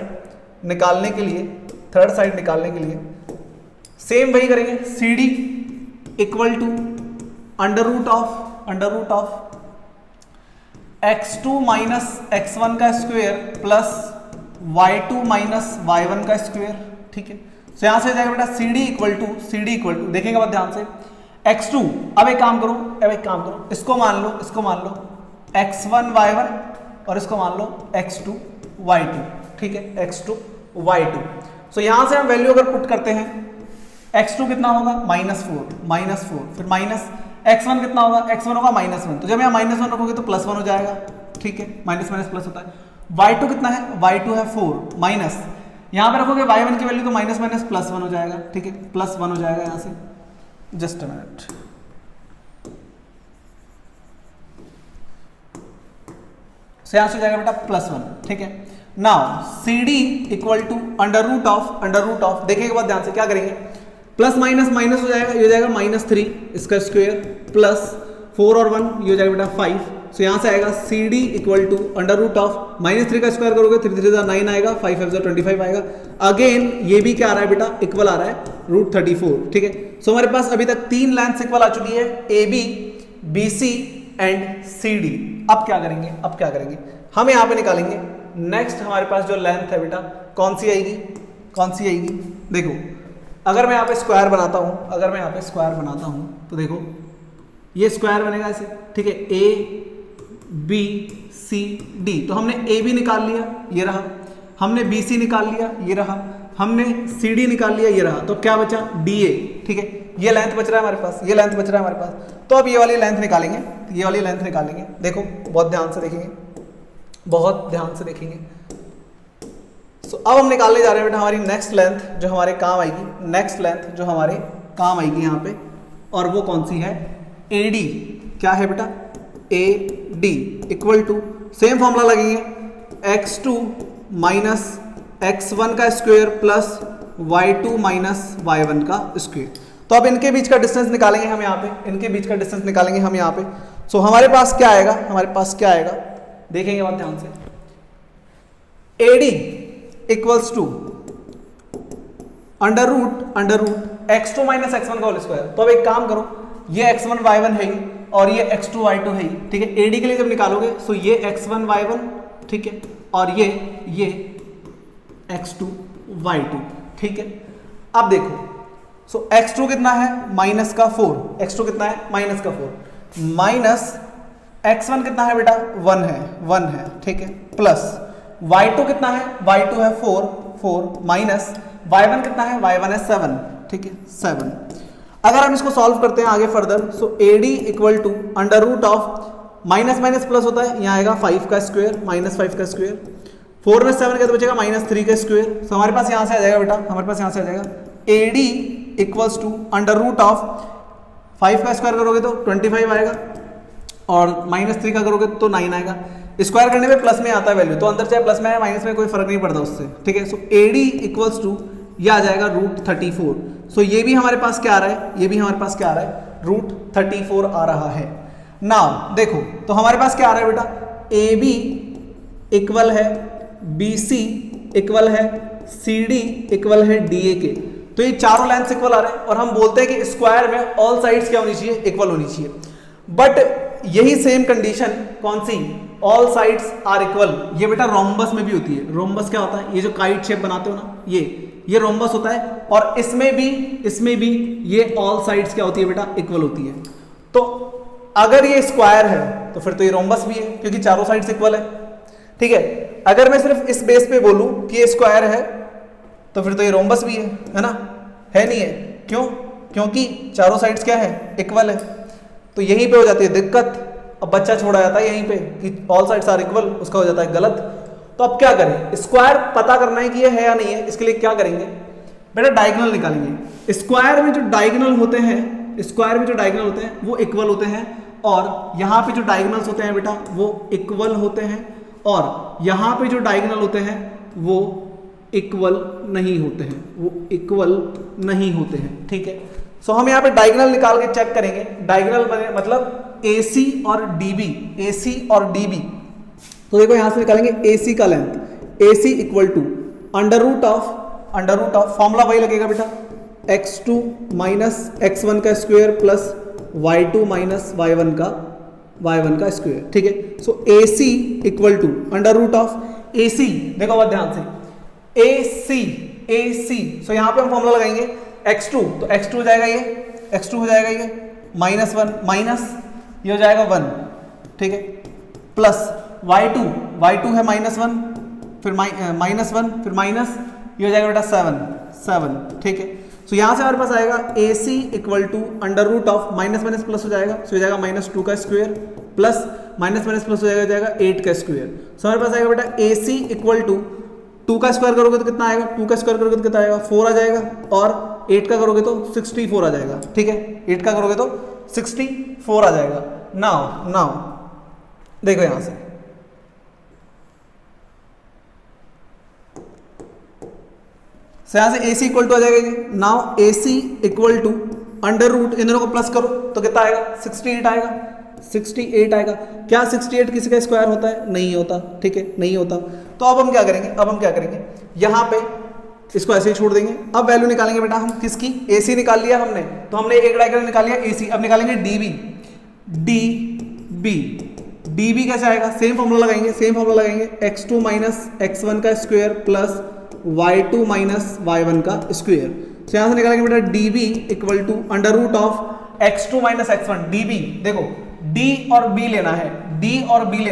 निकालने के लिए, थर्ड साइड निकालने के लिए सेम वही करेंगे, CD equal to under root of x2 minus x1 का square plus y2 minus y1 का स्क्वायर, ठीक है। तो यहां से हो जाएगा बेटा CD इक्वल टू देखेंगे बहुत ध्यान से x2, अब एक काम करो, इसको मान लो x1 y1 और इसको मान लो x2 y2, ठीक है, x2 y2। सो यहां से हम वैल्यू अगर पुट करते हैं, x2 कितना होगा -4, फिर माइनस x1 कितना होगा, x1 होगा -1, तो जब यहाँ -1 रखोगे तो +1 हो जाएगा, ठीक है, माइनस माइनस प्लस होता है। y2 कितना है, y2 है 4 माइनस, यहाँ पे रखोगे y1 की वैल्यू तो माइनस माइनस +1 हो जाएगा, ठीक है, +1 हो जाएगा यहाँ से। जस्ट अ मिनट, यहाँ से हो जाएगा बेटा +1, ठीक है। Now CD equal to under root of, देखिएगा बहुत ध्यान से, क्या करेंगे, प्लस माइनस माइनस हो जाएगा, ये हो जाएगा -3 इसका स्क्वायर प्लस 4 और 1, ये हो जाएगा बेटा 5। सो यहाँ से आएगा CD equal to under root of -3 का स्क्वायर करोगे 3 3 9 आएगा, 5 5 25 आएगा। अगेन ये भी क्या आ रहा है बेटा, इक्वल आ रहा है रूट 34, ठीक है। सो हमारे पास अभी तक 3 लेंथ इक्वल आ चुकी है, AB, BC एंड CD। अब क्या करेंगे, हम यहाँ पे निकालेंगे नेक्स्ट हमारे पास जो लेंथ है बेटा, कौन सी आएगी, देखो अगर मैं यहाँ पे स्क्वायर बनाता हूँ, तो देखो ये स्क्वायर बनेगा ऐसे, ठीक है, ABCD। तो हमने AB निकाल लिया, ये रहा, हमने BC निकाल लिया, ये रहा, हमने CD निकाल लिया, ये रहा, तो क्या बचा DA, ठीक है। ये लेंथ बच रहा है हमारे पास, तो अब ये वाली लेंथ निकालेंगे, देखो बहुत ध्यान से देखेंगे, सो अब हम निकालने जा रहे हैं बेटा हमारी नेक्स्ट लेंथ जो हमारे काम आएगी, यहाँ पे, और वो कौन सी है, AD। क्या है बेटा, AD equal to, same formula लगेंगे, x2 माइनस x1 का square plus y2 minus y1 का स्क्वायर। तो अब इनके बीच का डिस्टेंस निकालेंगे हम यहाँ पे, सो हमारे पास क्या आएगा, देखेंगे बहुत ध्यान से, AD equals to under root x2 minus x1 का होल स्क्वायर। तो अब एक काम करो, ये x1 y1 है ही और ये x2 y2 है ही, ठीक है। AD के लिए जब निकालोगे तो ये x1 y1, ठीक है, और ये x2 y2, ठीक है। अब देखो, सो x2 कितना है माइनस का 4, x2 कितना है माइनस का 4, माइनस x1 कितना है बेटा 1 है, ठीक है, प्लस y2 कितना है, y2 है 4 माइनस y1 कितना है, y1 है 7, ठीक है 7। अगर हम इसको सॉल्व करते हैं आगे further, so AD equal to under root of minus minus plus होता है, यहाँ आएगा 5 का स्क्वायर माइनस 5 का स्क्वायर, 4 में 7 का तो बचेगा माइनस 3 का स्क्वायर। सो हमारे पास यहाँ से आ जाएगा बेटा, हमारे पास यहाँ से आ जाएगा AD equals to under root of 5 का स्क्वायर करोगे तो 25 आएगा और माइनस 3 का करोगे तो 9 आएगा। स्क्वायर करने में प्लस में आता है वैल्यू, तो अंदर चाहे प्लस में आए माइनस में कोई फर्क नहीं पड़ता उससे, ठीक है। सो AD इक्वल्स टू ये आ जाएगा रूट 34। सो ये भी हमारे पास क्या आ रहा है, ये भी हमारे पास क्या आ रहा है, रूट 34 आ रहा है। नाउ देखो, तो हमारे पास क्या आ रहा है बेटा, AB इक्वल है BC इक्वल है CD इक्वल है DA के, तो ये चारों लेंथ इक्वल आ रहे हैं और हम बोलते हैं कि स्क्वायर में ऑल साइड्स क्या होनी चाहिए, इक्वल होनी चाहिए। बट यही सेम कंडीशन कौन सी, ऑल साइड्स आर इक्वल, ये बेटा रोम्बस में भी होती है। रोम्बस क्या होता है, ये जो काइट शेप बनाते हो ना, ये रोम्बस होता है, और इसमें भी ये ऑल साइड्स क्या होती है बेटा, इक्वल होती है। तो अगर ये स्क्वायर है तो फिर तो ये रोम्बस भी है क्योंकि चारों साइड्स इक्वल है, ठीक है। अगर मैं सिर्फ इस बेस पे बोलूं कि ये स्क्वायर है तो फिर तो ये रोम्बस भी है ना, है नहीं है, क्यों, क्योंकि चारों साइड्स क्या है, इक्वल है। तो यहीं पे हो जाती है दिक्कत, अब बच्चा छोड़ा जाता है यहीं पे कि ऑल साइड्स आर इक्वल, उसका हो जाता है गलत। तो अब क्या करें, स्क्वायर पता करना है कि ये है या नहीं है, इसके लिए क्या करेंगे बेटा, डायगोनल निकालेंगे। स्क्वायर में जो डायगोनल होते हैं वो इक्वल होते हैं, और यहाँ पे जो डायगोनल्स होते हैं बेटा वो इक्वल होते हैं, और यहाँ पे जो डायगोनल होते हैं वो इक्वल नहीं होते हैं, ठीक है। सो हम यहाँ पे डायगोनल निकाल के चेक करेंगे। डायगोनल मतलब AC और DB, तो देखो यहां से निकालेंगे AC का length, AC equal to under root of formula वही लगेगा बेटा, x2 माइनस x1 का square plus y2 minus y1 का स्क्वायर, ठीक है। So AC equal to under root of AC, देखो बहुत ध्यान से, AC, सो यहां पे हम फॉर्मूला लगाएंगे x2, तो x2 हो जाएगा ये -1 माइनस ये हो जाएगा 1, ठीक है, प्लस y2 है -1, फिर -1, फिर माइनस ये हो जाएगा बेटा 7, ठीक है। सो यहां से हमारे पास आएगा AC equal to under root of minus minus plus हो जाएगा, सो हो जाएगा -2 का square plus minus minus plus हो जाएगा 8 का स्क्वायर। सो हमारे पास आएगा बेटा AC इक्वल टू 2 का स्क्वायर करोगे तो कितना आएगा, 2 का स्क्वायर करोगे तो कितना आएगा 4 आ जाएगा, और 8 का करोगे तो 64 आ जाएगा, ठीक है। 8 का करोगे तो 64 आ जाएगा। नाउ देखो यहां से, यहां से AC इक्वल टू आ जाएगा ये। Now AC equal to under root, इन दोनों को प्लस करो तो कितना आएगा, 68 आएगा। क्या 68 किसी का स्क्वायर होता है, नहीं होता, ठीक है, नहीं होता। तो अब हम क्या करेंगे, यहां पे इसको ऐसे ही छोड़ देंगे। अब वैल्यू निकालेंगे बेटा हम किसकी, AC निकाल लिया हमने, तो हमने एक डायगोनल निकाल लिया AC, अब निकालेंगे DB कैसे आएगा, सेम फॉर्मूला लगाएंगे, x2 माइनस x1 का square plus y2 minus y1 का स्क्वायर। तो यहां से निकालेंगे बेटा DB equal to under root of x2 minus x1, DB देखो D और B लेना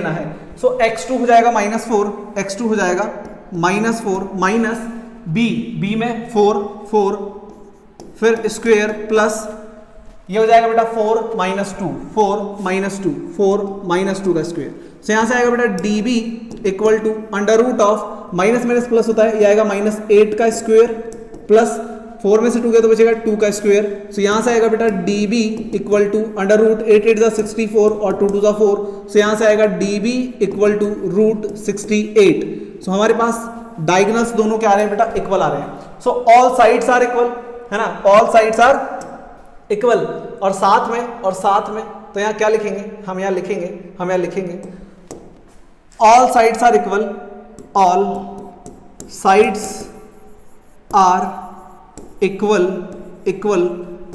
है, सो x2 हो जाएगा -4, x2 हो जाएगा -4 माइनस B में 4 फिर स्क्वायर प्लस ये हो जाएगा बेटा 4 माइनस 2 का स्क्वायर। सो यहां से आएगा बेटा DB equal to under root of minus minus plus होता है, ये आएगा -8 का स्क्वायर प्लस 4 में से 2 गया तो बचेगा 2 का स्क्वायर। सो यहां से आएगा बेटा DB equal to under root 8 8 64 और 2 2 4, सो यहां से आएगा DB इक्वल टू रूट 68। सो हमारे पास डायगोनल्स दोनों क्या आ रहे हैं बेटा, इक्वल आ रहे हैं। So all sides are equal, है ना, ऑल साइड्स आर इक्वल, और साथ में तो यहाँ क्या लिखेंगे, हम यहाँ लिखेंगे all sides are equal, all sides are equal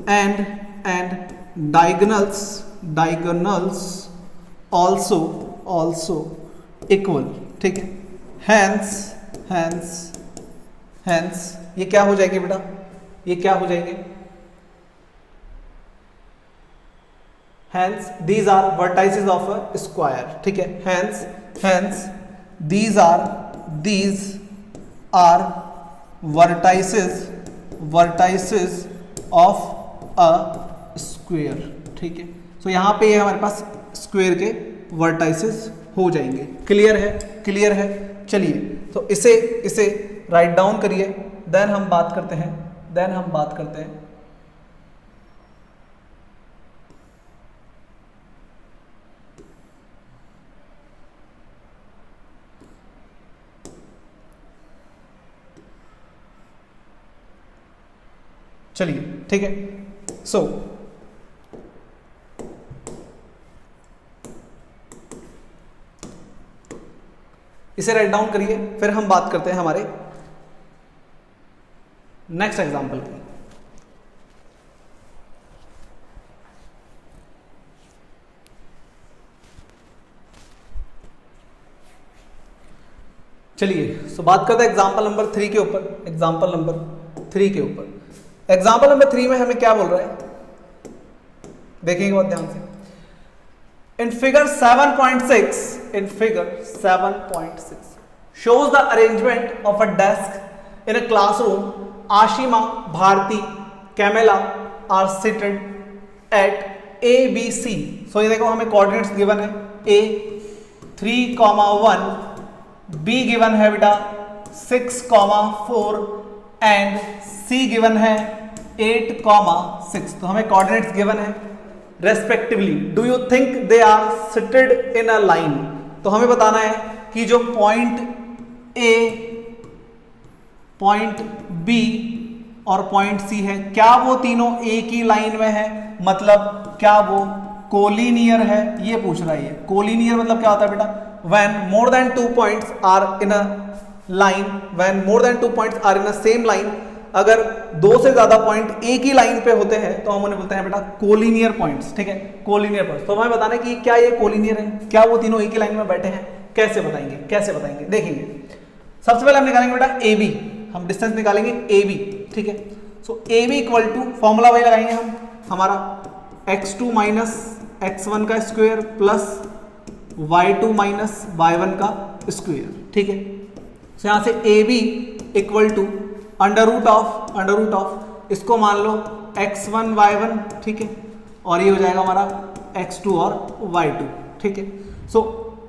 and diagonals also equal, ठीक है। हैंस ये क्या हो जाएगी बेटा, ये क्या हो जाएंगे, hence these are vertices of a square, ठीक है। Hence these are vertices of a square, ठीक है। सो यहां पे ये हमारे पास स्क्वायर के वर्टाइसेस हो जाएंगे। क्लियर है, क्लियर है। चलिए तो इसे राइट डाउन करिए, देन हम बात करते हैं चलिए, ठीक है। सो इसे राइट डाउन करिए, फिर हम बात करते हैं हमारे नेक्स्ट एग्जांपल की। चलिए सो बात करते हैं एग्जांपल नंबर 3 के ऊपर। एग्जांपल नंबर 3 में हमें क्या बोल रहा है, देखेंगे बहुत ध्यान से। In figure 7.6 shows the arrangement of a desk in a classroom. Ashima, Bharti, Camilla are seated at A, B, C. So ये देखो हमें coordinates given है, A 3,1, B given है बेटा 6,4 and C given है 8,6. तो हमें coordinates given है respectively. Do you think they are seated in a line. तो हमें बताना है कि जो पॉइंट ए, पॉइंट बी और पॉइंट सी है, क्या वो तीनों एक ही लाइन में है, मतलब क्या वो कोलिनियर है, ये पूछ रहा है। कोलिनियर मतलब क्या होता है बेटा, when more than 2 points are in a line, when more than 2 points are in a same line, अगर 2 से ज्यादा पॉइंट एक ही लाइन पे होते हैं तो हम उन्हें बोलते हैं बेटा कोलिनियर पॉइंट्स, ठीक है। Collinear points. तो हमें बताना है कि क्या ये कोलिनियर है, क्या वो तीनों एक ही लाइन में बैठे हैं, कैसे बताएंगे, देखेंगे। सबसे पहले हम निकालेंगे बेटा ए बी, हम डिस्टेंस निकालेंगे ए बी, ठीक है। So A B equal to, formula वही लगाएंगे हम, हमारा x2 माइनस x1 का square plus y2 minus y1 का स्क्वायर, ठीक है। सो यहां से A B equal to under root of इसको मान लो x1 y1, ठीक है, और ये हो जाएगा हमारा x2 और y2, ठीक है। सो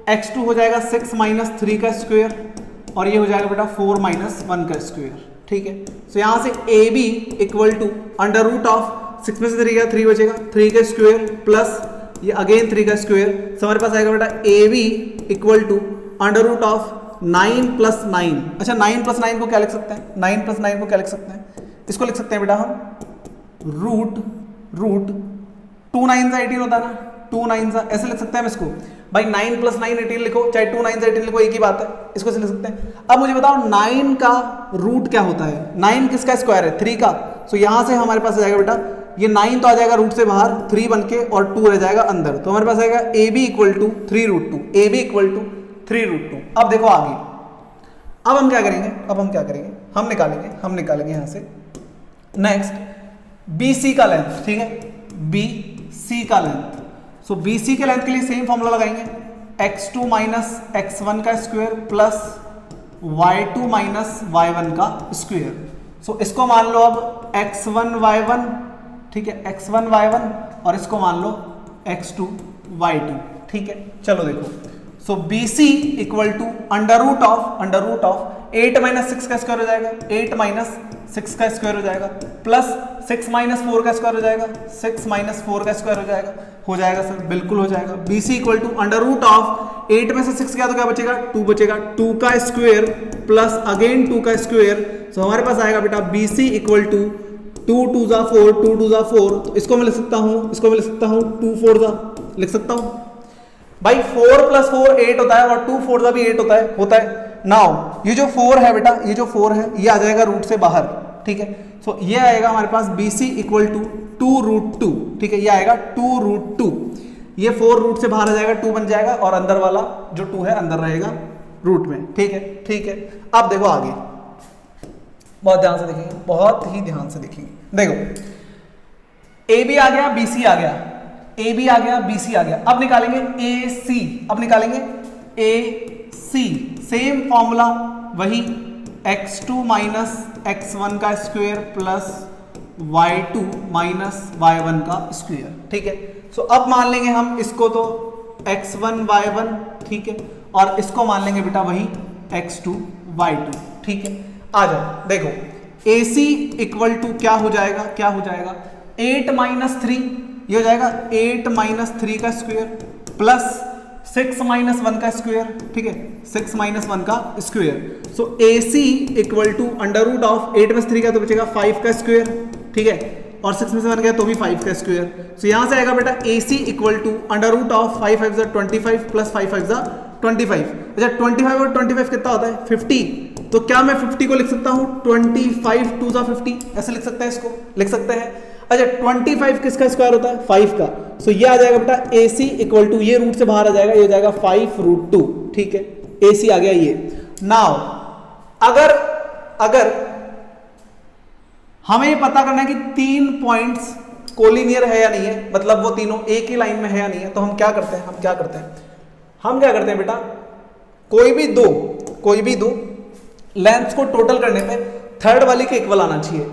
x2 हो जाएगा 6 माइनस 3 का स्क्वायर और ये हो जाएगा बेटा 4 माइनस 1 का स्क्वायर, ठीक है। सो यहां से A B equal to under root of 6 में से 3 का 3 बचेगा, 3 का स्क्वायर प्लस ये अगेन 3 का स्क्वायर। सो हमारे पास आएगा बेटा A B equal to under root of 9 plus 9। अच्छा 9 प्लस 9 को क्या लिख सकते हैं, 9 प्लस 9 को क्या लिख सकते हैं, इसको लिख सकते हैं बेटा हम रूट 2 9 से 18 होता है ना, 2 9 से ऐसे लिख सकते हैं हम इसको। भाई 9 प्लस 9 18 लिखो, चाहे 2 9 से 18 लिखो, एक ही बात है, इसको से लिख सकते हैं। अब मुझे बताओ 9 का रूट क्या होता है, 9 किसका स्क्वायर है, 3 का। सो यहां से हमारे पास आ जाएगा बेटा ये 9 तो आ जाएगा रूट से बाहर, 3 बन के और 2 रह जाएगा अंदर। तो हमारे पास आएगा A B equal to 3√2, A B equal to 3√2। अब देखो आगे, अब हम क्या करेंगे, हम निकालेंगे यहां से नेक्स्ट बी सी का लेंथ, ठीक है, बी सी का लेंथ। सो बी सी के लेंथ के लिए सेम फॉर्मूला लगाएंगे, x2 माइनस x1 का square plus y2 minus y1 का स्क्वायर। सो इसको मान लो अब x1 y1, ठीक है, x1 y1 और इसको मान लो x2 y2, ठीक है। चलो देखो, so B C equal to under root of 8 minus 6 का स्क्वायर हो जाएगा, 8 माइनस 6 का स्क्वायर हो जाएगा प्लस 6 माइनस 4 का स्क्वायर हो जाएगा, 6 माइनस 4 का स्क्वायर हो जाएगा सर, बिल्कुल हो जाएगा। B C equal to under root of 8 में से 6 गया तो क्या बचेगा, 2 बचेगा, 2 का स्क्वायर प्लस अगेन 2 का स्क्वायर। सो हमारे पास आएगा बेटा बी सी इक्वल टू 2 2 जा 4, 2 2 जा 4। तो इसको मैं लिख सकता हूं 2 4 जा लिख सकता हूं। भाई 4 प्लस 4 8 होता है और 2 4 जा भी 8 होता है। नाउ ये जो 4 है बेटा, ये जो 4 है ये आ जाएगा रूट से बाहर, ठीक है। तो ये आएगा हमारे पास BC इक्वल टू 2√2, ठीक है, ये आएगा 2√2, ये 4 रूट से बाहर आ जाएगा, 2 बन जाएगा और अंदर वाला जो 2 है अंदर रहेगा रूट में, ठीक है, ठीक है। अब देखो आगे, बहुत ध्यान से देखेंगे, बहुत ही ध्यान से देखेंगे। देखो AB आ गया, BC आ गया, AB आ गया, BC आ गया, अब निकालेंगे AC, अब निकालेंगे AC, सेम फॉर्मूला वही, x2 माइनस x1 का square plus y2 minus y1 का स्क्वायर, ठीक है। सो अब मान लेंगे हम इसको तो x1 y1, ठीक है, और इसको मान लेंगे बेटा वही x2 y2, ठीक है। आ जाओ, देखो AC इक्वल टू क्या हो जाएगा, क्या हो जाएगा, 8 माइनस 3, ये हो जाएगा 8 माइनस 3 का स्क्वायर प्लस 6 माइनस 1 का स्क्वायर, ठीक है, 6 माइनस 1 का square. So AC equal to under root of 8 में 3 का तो बचेगा 5 का स्क्वायर, ठीक है, और 6 में से 1 गया तो भी 5 का स्क्वायर। सो यहां से आएगा बेटा AC equal to under root of 5 5 25 plus 5 5 25। अच्छा 25 और 25 कितना होता है 50, तो क्या मैं 50 को लिख सकता हूं 25 2 50, ऐसे लिख सकते हैं, इसको लिख सकते हैं। अच्छा 25 किसका स्क्वायर होता है 5 का, सो ये आ जाएगा बेटा AC इक्वल टू, ये रूट से बाहर आ जाएगा, ये हो जाएगा 5√2, ठीक है, AC आ गया ये। नाउ अगर हमें ये पता करना है कि 3 पॉइंट्स कोलिनियर है या नहीं है, मतलब वो तीनों एक ही लाइन में है या नहीं है, तो हम क्या करते हैं, हम क्या करते हैं बेटा, कोई भी दो लेंथ्स को टोटल करने पे थर्ड वाली के इक्वल आना चाहिए।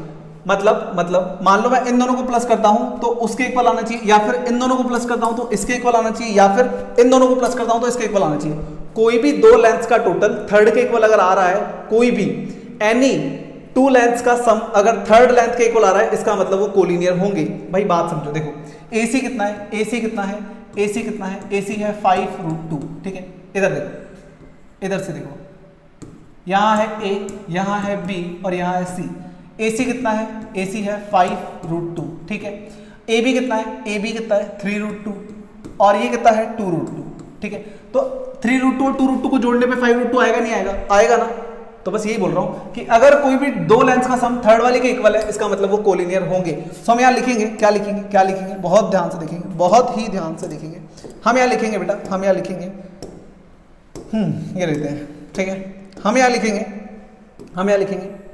मतलब मान लो मैं इन दोनों को प्लस करता हूं तो उसके इक्वल आना चाहिए, या फिर इन दोनों को प्लस करता हूं तो इसके इक्वल आना चाहिए, या फिर इन दोनों को प्लस करता हूं तो इसके इक्वल आना चाहिए। कोई भी दो लेंथ्स का टोटल थर्ड के इक्वल अगर आ रहा है, कोई भी एनी 2 लेंथ्स का सम अगर थर्ड लेंथ के इक्वल आ रहा है, इसका मतलब वो कोलिनियर होंगे। भाई बात समझो, देखो AC कितना है, AC कितना है, AC कितना है, AC है 5√2, ठीक है। इधर देखो, इधर से देखो, यहां है A, यहां है B और यहां है C। AC कितना है, AC है 5√2, ठीक है। AB कितना है, AB कितना है 3√2 और ये कितना है 2√2, ठीक है। तो 3√2 और 2√2 को जोड़ने पे 5√2 आएगा नहीं आएगा, आएगा ना। तो बस यही बोल रहा हूं कि अगर कोई भी दो लेंथ्स का सम थर्ड वाले के इक्वल है, इसका मतलब वो कोलिनियर होंगे। सो हम यहाँ लिखेंगे, क्या लिखेंगे, बहुत ध्यान से देखेंगे, बहुत ही ध्यान से देखेंगे। हम यहाँ लिखेंगे बेटा, हम यहाँ लिखेंगे, ये रहते हैं, ठीक है। हम यहाँ लिखेंगे,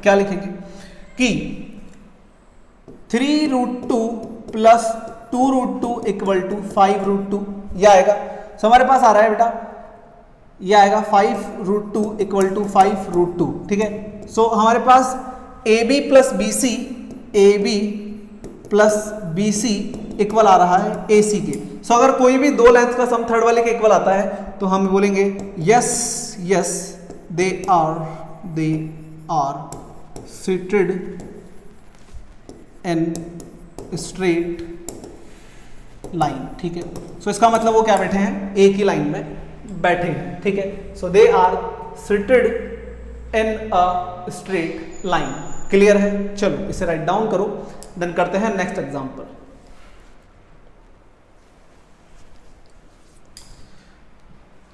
क्या लिखेंगे कि 3√2 प्लस 2√2 इक्वल टू 5√2, यह आएगा। सो हमारे पास आ रहा है बेटा, ये आएगा 5√2 इक्वल टू 5√2, ठीक है। सो हमारे पास AB प्लस BC इक्वल आ रहा है AC के। सो अगर कोई भी दो लेंथ का सम थर्ड वाले के इक्वल आता है तो हम बोलेंगे yes they are seated in straight line, ठीक है। सो इसका मतलब वो क्या बैठे हैं, एक ही लाइन में बैठे हैं, ठीक है। So they are seated in a straight line. Clear है? चलो इसे राइट डाउन करो, देन करते हैं नेक्स्ट एग्जांपल।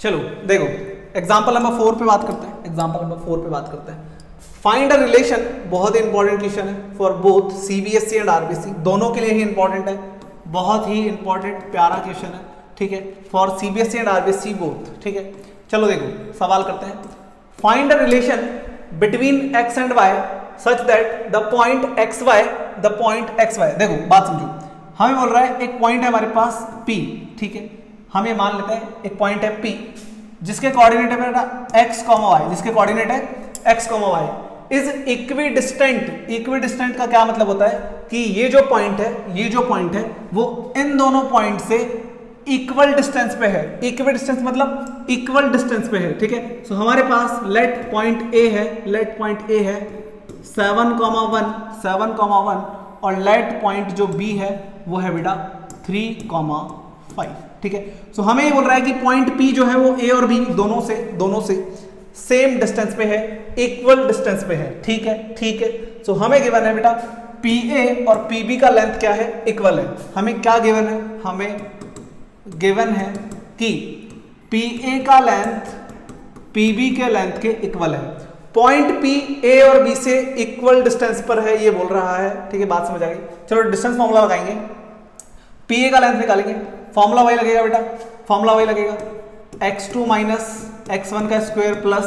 चलो देखो एग्जांपल नंबर 4 पे बात करते हैं। फाइंड अ रिलेशन, बहुत ही इंपॉर्टेंट क्वेश्चन है for both CBSE and RBC, दोनों के लिए ही इंपॉर्टेंट है, बहुत ही इंपॉर्टेंट प्यारा क्वेश्चन है, ठीक है, for CBSE and RBC both, ठीक है। चलो देखो सवाल करते हैं। Find a relation between x and y such that the point xy, देखो बात समझो, हमें बोल रहा है एक पॉइंट है हमारे पास P, ठीक है। हम ये मान लेते हैं एक पॉइंट है P जिसके कोऑर्डिनेट है मेरा x, y, जिसके कोऑर्डिनेट है x, y इज इक्विडिस्टेंट का क्या मतलब होता है कि ये जो पॉइंट है वो इन दोनों पॉइंट से इक्वल डिस्टेंस पे है। इक्विडिस्टेंस मतलब इक्वल डिस्टेंस पे है, ठीक है। सो हमारे पास लेट पॉइंट A है 7,1 और लेट पॉइंट जो B है वो है बेटा 3,5, ठीक है। सो हमें ये बोल रहा है कि पॉइंट P जो है वो A और B दोनों से सेम डिस्टेंस पे है, इक्वल डिस्टेंस पे है, ठीक है। सो हमें गिवन है बेटा PA और PB का लेंथ क्या है, इक्वल है। हमें क्या गिवन है, हमें गिवन है कि PA का लेंथ PB के लेंथ के इक्वल है। पॉइंट P A और B से इक्वल डिस्टेंस पर है, ये बोल रहा है। ठीक है, बात समझ आ गई। चलो डिस्टेंस फॉर्मूला लगाएंगे, PA का लेंथ निकालेंगे, फॉर्मूला वही लगेगा बेटा, फॉर्मूला वही लगेगा, x2 माइनस x1 का square plus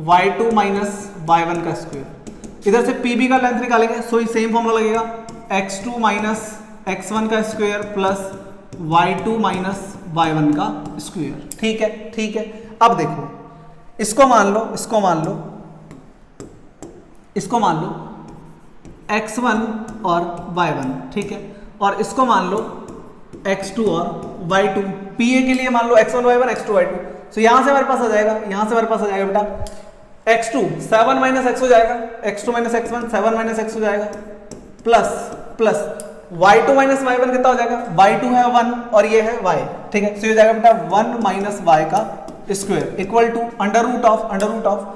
y2 minus y1 का स्क्वायर। इधर से PB का लेंथ निकालेंगे, सो ही सेम फॉर्मूला लगेगा, x2 माइनस x1 का square plus y2 minus y1 का स्क्वायर। ठीक है, ठीक है। अब देखो, इसको मान लो, इसको मान लो, इसको मान लो x1 और y1, ठीक है, और इसको मान लो x2 और y2। PA के लिए मान लो x1 y1 x2 y2। तो यहां से हमारे पास आ जाएगा, यहां से हमारे पास आ जाएगा बेटा x2 7 माइनस x हो जाएगा, x2 minus x1 7 minus x हो जाएगा, plus plus y2 minus y1 कितना हो जाएगा, y2 है 1 और ये है y। ठीक है, तो ये हो जाएगा बेटा 1 माइनस y का square equal to under root of.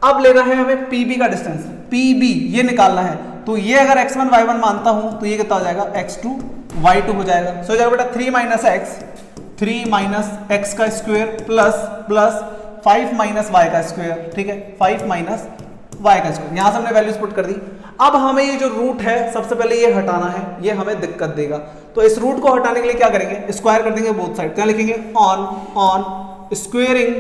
अब लेना है हमें PB का डिस्टेंस, PB ये निकालना है। तो ये अगर x1 y1 मानता हूं तो ये कितना हो जाएगा, x2 y2 हो जाएगा। सो हो जाएगा बेटा 3 माइनस x का स्क्वायर प्लस 5 माइनस y का स्क्वायर। ठीक है, 5 माइनस y का स्क्वायर। यहां से हमने वैल्यूज पुट कर दी। अब हमें ये जो रूट है सबसे पहले ये हटाना है, ये हमें दिक्कत देगा। तो इस रूट को हटाने के लिए क्या करेंगे, स्क्वायर कर देंगे बोथ साइड। क्या लिखेंगे, ऑन स्क्वेयरिंग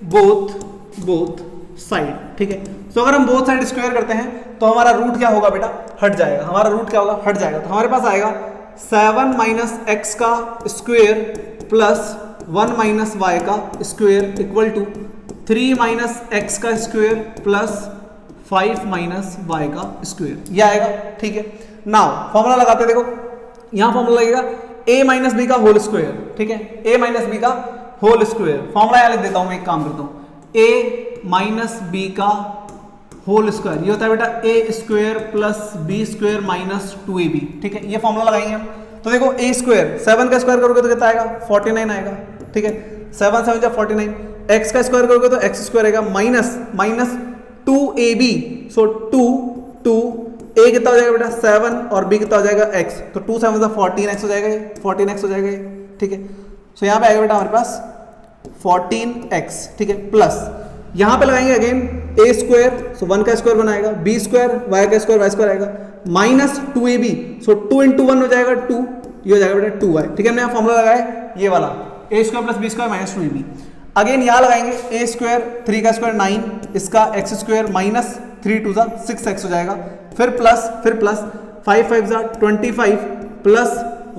बोथ साइड। ठीक है, तो अगर हम बोथ साइड स्क्वायर करते हैं तो हमारा रूट क्या होगा बेटा, हट जाएगा। हमारा रूट क्या होगा, हट जाएगा। तो हमारे पास आएगा 7 माइनस x का स्क्वायर प्लस 1 माइनस y का square equal to 3 minus x का स्क्वायर प्लस 5 माइनस y का स्क्वायर, ये आएगा। ठीक है, नाउ फॉर्मूला लगाते हैं। देखो यहां फॉर्मूला लगेगा a माइनस बी का होल स्क्वायर। ठीक है, a माइनस बी का होल स्क्वायर। फॉर्मूला यहां लिख देता हूं मैं, एक काम करता हूं, a माइनस बी का होल स्क्वायर, ये होता है बेटा a square plus b square minus 2ab। ठीक है, ये फॉर्मूला लगाएंगे हम। तो देखो a स्क्वायर 7 का स्क्वायर करोगे तो कितना आएगा, 49 आएगा। ठीक है, 7 7 जा 49। x का स्क्वायर करोगे तो x स्क्वायर आएगा माइनस 2ab। सो 2 a कितना हो जाएगा बेटा 7 और b कितना हो जाएगा x। तो 2 7 जा 14x हो जाएगा, ये 14x हो जाएगा ये। ठीक है, सो यहाँ पे आएगा बेटा हमारे पास 14x। ठीक है, प्लस यहां पे लगाएंगे अगेन a स्क्वायर, सो 1 का स्क्वायर बनाएगा, b स्क्वायर y का स्क्वायर y स्क्वायर आएगा, माइनस 2ab। सो 2 इंटू 1 हो जाएगा 2, ये हो जाएगा बेटा 2y। ठीक है, हमने यहाँ फॉर्मूला लगाया ये वाला, a square plus b square minus 2ab। Again यहाँ लगाएंगे a स्क्वायर 3 का स्क्वायर 9, इसका x स्क्वायर माइनस 3 2 जा 6x हो जाएगा, फिर प्लस 5 5 जा 25 प्लस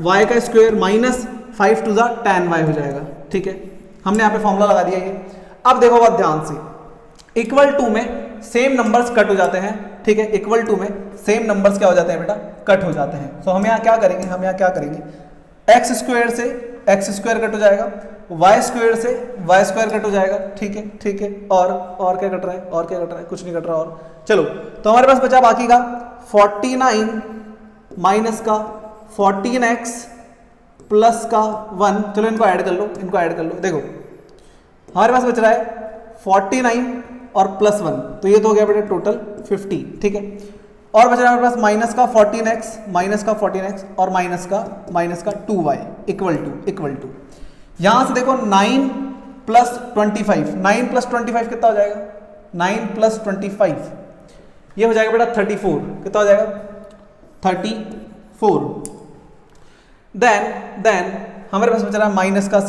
y का स्क्वायर माइनस 5 2 जा 10y हो जाएगा। ठीक है, हमने यहाँ पे फॉर्मूला लगा दिया ये। अब देखो बात ध्यान से, इक्वल टू में सेम नंबर्स कट हो जाते हैं। ठीक है, इक्वल टू में सेम नंबर्स क्या हो जाते हैं बेटा, कट हो जाते हैं। सो हम यहाँ क्या करेंगे, एक्स स्क्वायर से एक्स स्क्वायर कट हो जाएगा, वाई स्क्वायर से वाई स्क्वायर कट हो जाएगा। ठीक है, और क्या कट रहा है, कुछ नहीं कट रहा। और चलो, तो हमारे पास बचा बाकी का 49 माइनस का 14x प्लस का 1। चलो इनको ऐड कर लो, देखो हमारे पास बच रहा है 49 और प्लस 1, तो ये तो हो गया बेटा टोटल 50। ठीक है, और बच रहा है हमारे पास माइनस का 14x और माइनस का 2y इक्वल टू यहां से देखो 9 प्लस 25 कितना हो जाएगा, 9 प्लस 25 ये हो जाएगा बेटा 34। कितना हो जाएगा, 34। देन हमारे पास बच रहा है माइनस का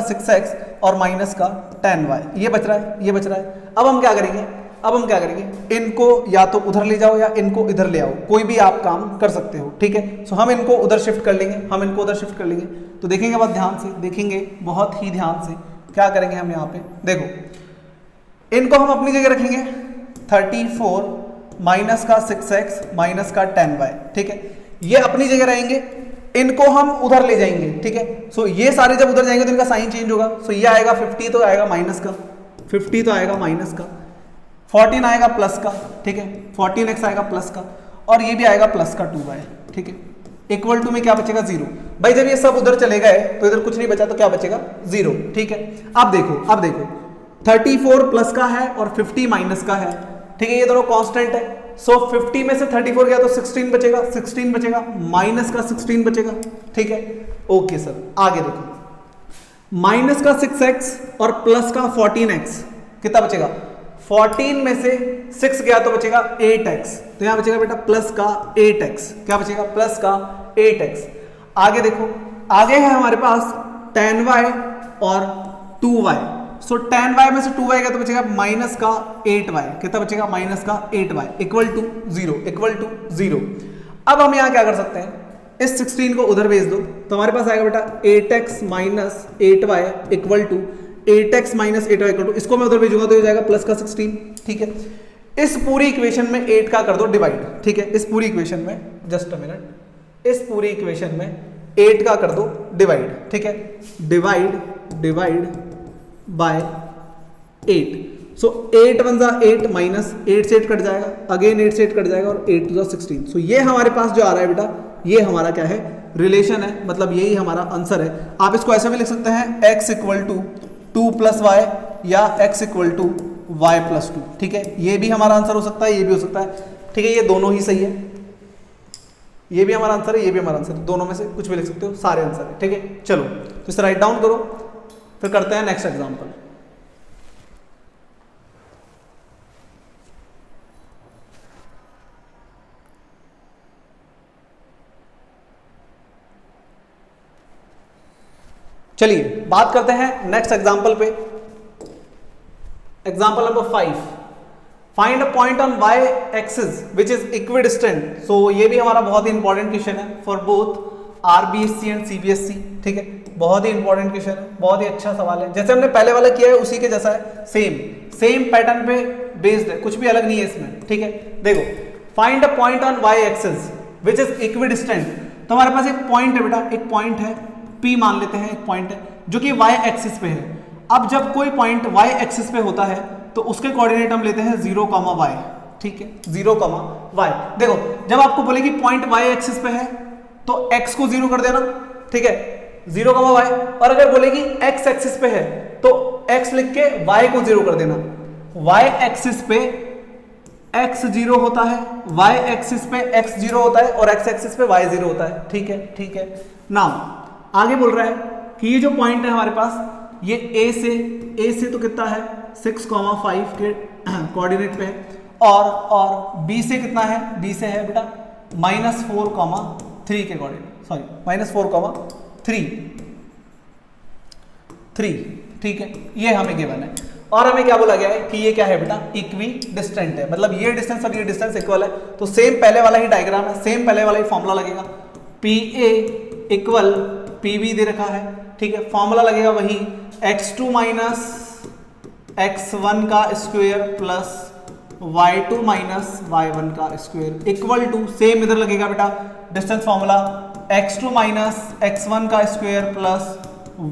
6x और माइनस का 10y, ये बच रहा है। अब हम क्या करेंगे, इनको या तो उधर ले जाओ या इनको इधर ले आओ, कोई भी आप काम कर सकते हो। ठीक है, सो हम इनको उधर शिफ्ट कर लेंगे, तो देखेंगे बहुत ध्यान से, बहुत ही ध्यान से क्या करेंगे हम यहाँ पे। देखो इनको हम अपनी जगह रखेंगे, 34 माइनस का 6x माइनस का 10y। ठीक है, ये अपनी जगह रहेंगे, इनको हम उधर ले जाएंगे। ठीक है, सो ये सारे जब उधर जाएंगे तो इनका साइन चेंज होगा। सो ये आएगा 50 तो आएगा माइनस का, 14 आएगा प्लस का। ठीक है, 14x आएगा प्लस का, और ये भी आएगा प्लस का 2y। ठीक है, इक्वल टू में क्या बचेगा, 0। भाई जब ये सब उधर चले गए तो इधर कुछ नहीं बचा, तो क्या बचेगा, 0। ठीक है, अब देखो 34 प्लस का है और 50 माइनस का है। ठीक है, ये दोनों कांस्टेंट है। सो 50 में से 34 गया तो 16 बचेगा, माइनस का 16 बचेगा। ठीक है, ओके सर, आगे देखो, माइनस का 6x और प्लस का 14x, कितना बचेगा? 14 में से 6 गया तो बचेगा 8x, तो यहां बचेगा बेटा प्लस का 8x, क्या बचेगा? प्लस का 8x। आगे देखो, आगे है हमारे पास tan y और 2y, सो tan y में से 2y गया तो बचेगा माइनस का 8y, कितना बचेगा? माइनस का 8y इक्वल टू 0। अब हम यहां क्या कर सकते हैं, इस 16 को उधर भेज दो तो हमारे पास आएगा बेटा 8x minus 8y equal to 8x minus 8y equal to, इसको मैं उधर भेजूंगा तो ये जाएगा प्लस का 16, ठीक है। इस पूरी इक्वेशन में 8 का कर दो डिवाइड, ठीक है। इस पूरी इक्वेशन में, जस्ट अ मिनट, इस पूरी इक्वेशन में 8 का कर दो डिवाइड, ठीक है। डिवाइड बाय 8, सो 8 1 जा 8 माइनस 8 से 8 कट जाएगा, अगेन 8 से 8 कट जाएगा और 8 2 जा 16, सो ये हमारे पास जो आ रहा है बेटा, ये हमारा क्या है? रिलेशन है, मतलब यही हमारा आंसर है। आप इसको ऐसा भी लिख सकते हैं x equal to 2 plus y या x equal to y plus 2, ठीक है। ये भी हमारा आंसर हो सकता है, ये भी हो सकता है, ठीक है। ये दोनों ही सही है, ये भी हमारा आंसर है, ये भी हमारा आंसर है, दोनों में से कुछ भी लिख सकते हो, सारे आंसर है, ठीक है। चलो तो इसे राइट डाउन करो, फिर करते हैं नेक्स्ट एग्जांपल। चलिए बात करते हैं नेक्स्ट एग्जांपल पे। Example number 5, find a point on y axis which is equidistant. So ये भी हमारा बहुत ही इंपॉर्टेंट क्वेश्चन है for both RBSC and CBSC, ठीक है। बहुत ही इंपॉर्टेंट क्वेश्चन है, बहुत ही अच्छा सवाल है, जैसे हमने पहले वाला किया है उसी के जैसा है, सेम पैटर्न पे बेस्ड है, कुछ भी अलग नहीं है इसमें, ठीक है। देखो, find a point on y axis which is equidistant, तो हमारे पास एक पॉइंट है बेटा, एक पॉइंट है P मान लेते हैं, एक पॉइंट है जो कि y एक्सिस पे है। अब जब कोई पॉइंट y एक्सिस पे होता है तो उसके कोऑर्डिनेट हम लेते हैं 0, y, ठीक है, 0, y। देखो, जब आपको बोले कि पॉइंट y एक्सिस पे है तो x को 0 कर देना, ठीक है, 0, y। और अगर बोले कि x एक्सिस पे है तो x लिख के y को 0 कर देना। y एक्सिस पे x 0 होता है, y एक्सिस पे x 0 होता है और x एक्सिस पे y 0 होता है, ठीक है, ठीक है। नाउ आगे बोल रहा है कि ये जो पॉइंट है हमारे पास, ये A से तो कितना है 6, 5 के कोऑर्डिनेट पे है, और B से कितना है? B से है बेटा -4, 3 के कोऑर्डिनेट, सॉरी -4, 3, ठीक है। ये हमें गिवन है और हमें क्या बोला गया है कि ये क्या है बेटा? इक्वी डिस्टेंट है, मतलब ये डिस्टेंस और ये डिस्टेंस इक्वल है। तो सेम पहले वाला ही डायग्राम है, सेम पहले वाला ही फॉर्मूला लगेगा, PA इक्वल PB दे रखा है, ठीक है। फॉर्मूला लगेगा वही x2 माइनस x1 का square plus y2 minus y1 का स्क्वायर इक्वल टू, सेम इधर लगेगा बेटा distance formula, x2 minus x1 का square plus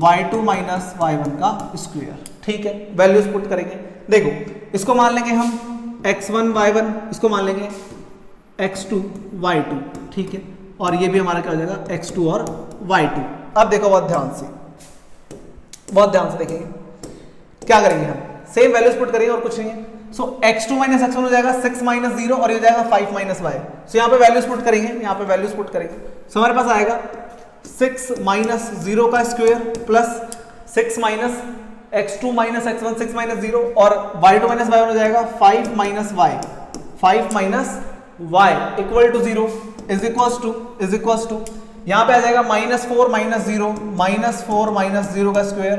y2 minus y1 का स्क्वायर, ठीक है। वैल्यूज पुट करेंगे, देखो इसको मान लेंगे हम x1 y1, इसको मान लेंगे x2 y2, ठीक है। और ये भी हमारा क्या हो जाएगा x2 और y2। अब देखो बहुत ध्यान से देखेंगे क्या करेंगे हम, सेम वैल्यूज पुट करेंगे और कुछ नहीं है। सो x2 माइनस x1 हो जाएगा 6 माइनस 0 और ये हो जाएगा 5 माइनस y। सो यहाँ पे वैल्यूज पुट करेंगे, यहाँ पे वैल्यूज पुट करेंगे। सो हमारे पास आएगा 6 माइनस 0 का square plus 6 minus x2 minus x1, 6 minus 0 और y2 माइनस y1 हो जाएगा 5 minus y equal to 0 is equals to यहाँ पे आ जाएगा -4 माइनस 0, -4 माइनस 0 का स्क्वायर।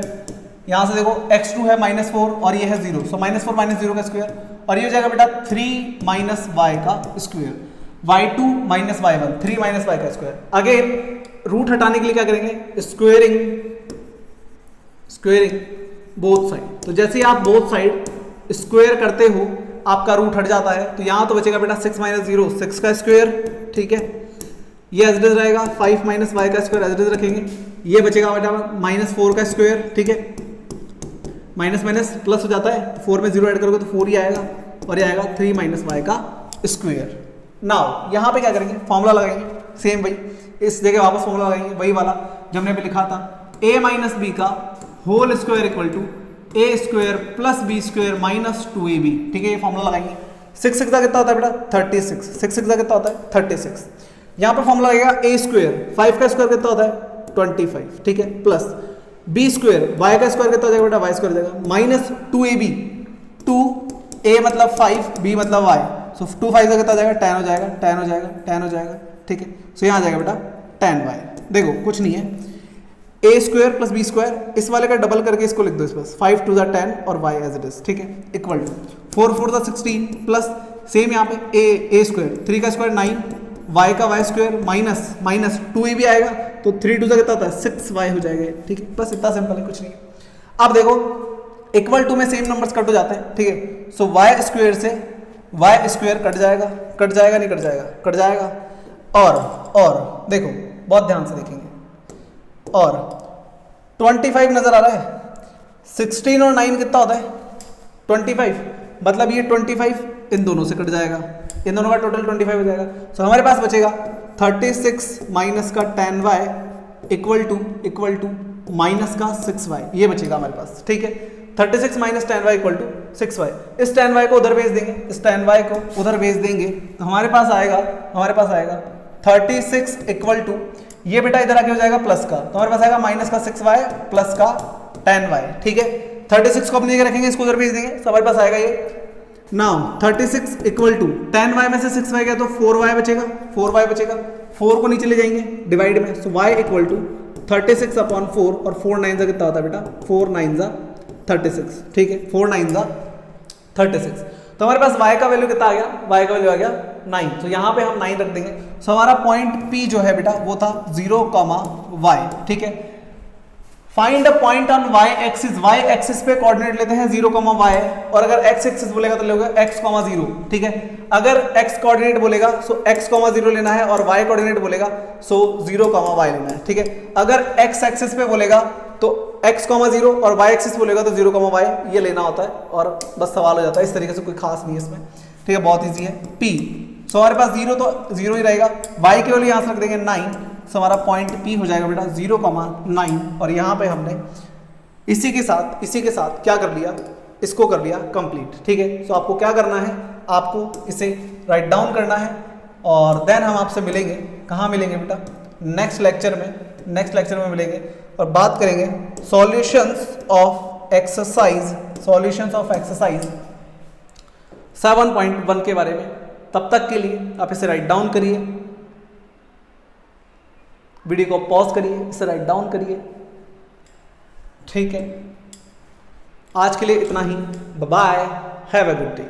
यहाँ से देखो x2 है -4 और ये है 0, सो -4 माइनस 0 का स्क्वायर, और ये हो जाएगा बेटा 3 माइनस y का square, y2 minus y1, 3 minus y का स्क्वायर। अगेन रूट हटाने के लिए क्या करेंगे? Squaring both side. तो जैसे ही आप बोथ साइड स्क्वायर करते हो आपका रूट हट जाता है, तो यहाँ तो बचेगा बेटा 6 माइनस 0, 6 का स्क्वायर, ठीक है। ये एज इट इज रहेगा, 5 माइनस y का स्क्वायर एज इट इज रखेंगे, ये बचेगा बेटा -4 का स्क्वायर, ठीक है। माइनस माइनस प्लस हो जाता है, 4 में 0 ऐड करोगे तो 4 ही आएगा, और ये आएगा 3 माइनस y का स्क्वायर। नाउ यहाँ पे क्या करेंगे? फॉर्मूला लगाएंगे, सेम वही, इस जगह वापस फॉर्मूला लगाएंगे वही वाला जो हमने अभी लिखा था, a माइनस b का whole square equal to a square plus b square minus 2ab, ठीक है। ये फॉर्मूला लगाएंगे। 6 6 का कितना होता है बेटा? 36, 6 6 का कितना होता है? 36। यहाँ पर फॉर्मूला लगेगा a स्क्वायर, 5 का स्क्वायर कितना होता है? 25, ठीक है, प्लस बी स्क्वायर, वाई का स्क्वायर कितना हो जाएगा बेटा, वाई स्क्वायर हो जाएगा, माइनस 2ab, 2a मतलब 5, b मतलब y, सो 2 5 कितना हो जाएगा, 10 हो जाएगा, 10 हो जाएगा, 10 हो जाएगा, ठीक है। सो यहाँ आ जाएगा बेटा 10y। देखो कुछ नहीं है, a square plus b square, इस वाले का डबल करके इसको लिख दो इस पास, 5 2 10 और y एज इट इज, ठीक है, इक्वल टू 4 4 16 प्लस सेम यहाँ पे a स्क्वायर, 3 का स्क्वायर 9, y का y square minus minus 2a भी आएगा तो 3 2 कितना होता है, 6y हो जाएगा, ठीक है। बस इतना सिंपल है, कुछ नहीं है। अब देखो इक्वल टू में सेम नंबर्स कट हो जाते हैं, ठीक है। सो y स्क्वायर से y स्क्वायर कट जाएगा, कट जाएगा नहीं कट जाएगा, कट जाएगा, और देखो बहुत ध्यान से देखेंगे, और 25 नजर आ रहा है, 16 और 9 कितना होता है 25, मतलब ये 25 इन दोनों से कट जाएगा, इन दोनों का टोटल 25 हो जाएगा। सो हमारे पास बचेगा 36 माइनस का 10y इक्वल टू माइनस का 6y, ये बचेगा हमारे पास, ठीक है। 36 minus 10y equal to 6y, इस 10y को उधर भेज देंगे, इस 10y को उधर भेज देंगे तो हमारे पास आएगा 36 इक्वल टू, ये बेटा इधर आके हो जाएगा प्लस का, तो हमारे पास आएगा माइनस का 6y प्लस का 10y, ठीक है। 36 को अपनी जगह रखेंगे, इसको उधर भेज देंगे, तो हमारे पास आएगा ये नाउ 36 इक्वल टू 10y में से 6y गया तो 4y बचेगा, 4 को नीचे ले जाएंगे डिवाइड में, सो y इक्वल टू 36 अपॉन 4, और 4 9 कितना होता है बेटा, 4 9 36, ठीक है, 4 9 36। तो हमारे पास y का वैल्यू कितना आ गया, y का वैल्यू आ गया 9, तो यहाँ पे हम 9 रख देंगे। सो हमारा पॉइंट P जो है बेटा वो था 0, y, ठीक है। Find a point on y axis पे कोऑर्डिनेट लेते हैं 0, y, और अगर x एक्सिस बोलेगा तो लेगा x, 0, ठीक है। अगर x कोऑर्डिनेट बोलेगा सो x, 0 लेना है, और y कोऑर्डिनेट बोलेगा सो 0, y लेना है, ठीक है। अगर x एक्सिस पे बोलेगा तो x, 0 और y एक्सिस बोलेगा तो 0, y ये लेना होता है, और बस सवाल हो जाता है। इस तरीके से कोई खास नहीं है इसमें, ठीक है, बहुत ईजी है। P, सो हमारे पास 0 तो 0 ही रहेगा, y के वैल्यू यहाँ से रख देंगे 9, सो हमारा पॉइंट P हो जाएगा बेटा 0, 9, और यहाँ पे हमने इसी के साथ क्या कर लिया, इसको कर लिया कंप्लीट, ठीक है। सो आपको क्या करना है, आपको इसे राइट डाउन करना है, और देन हम आपसे मिलेंगे, कहाँ मिलेंगे बेटा, नेक्स्ट लेक्चर में मिलेंगे, और बात करेंगे सॉल्यूशंस ऑफ एक्सरसाइज 7.1 के बारे में। तब तक के लिए आप इसे राइट डाउन करिए, वीडियो को पॉज करिए, इसे राइट डाउन करिए, ठीक है। आज के लिए इतना ही, bye bye, have a good day.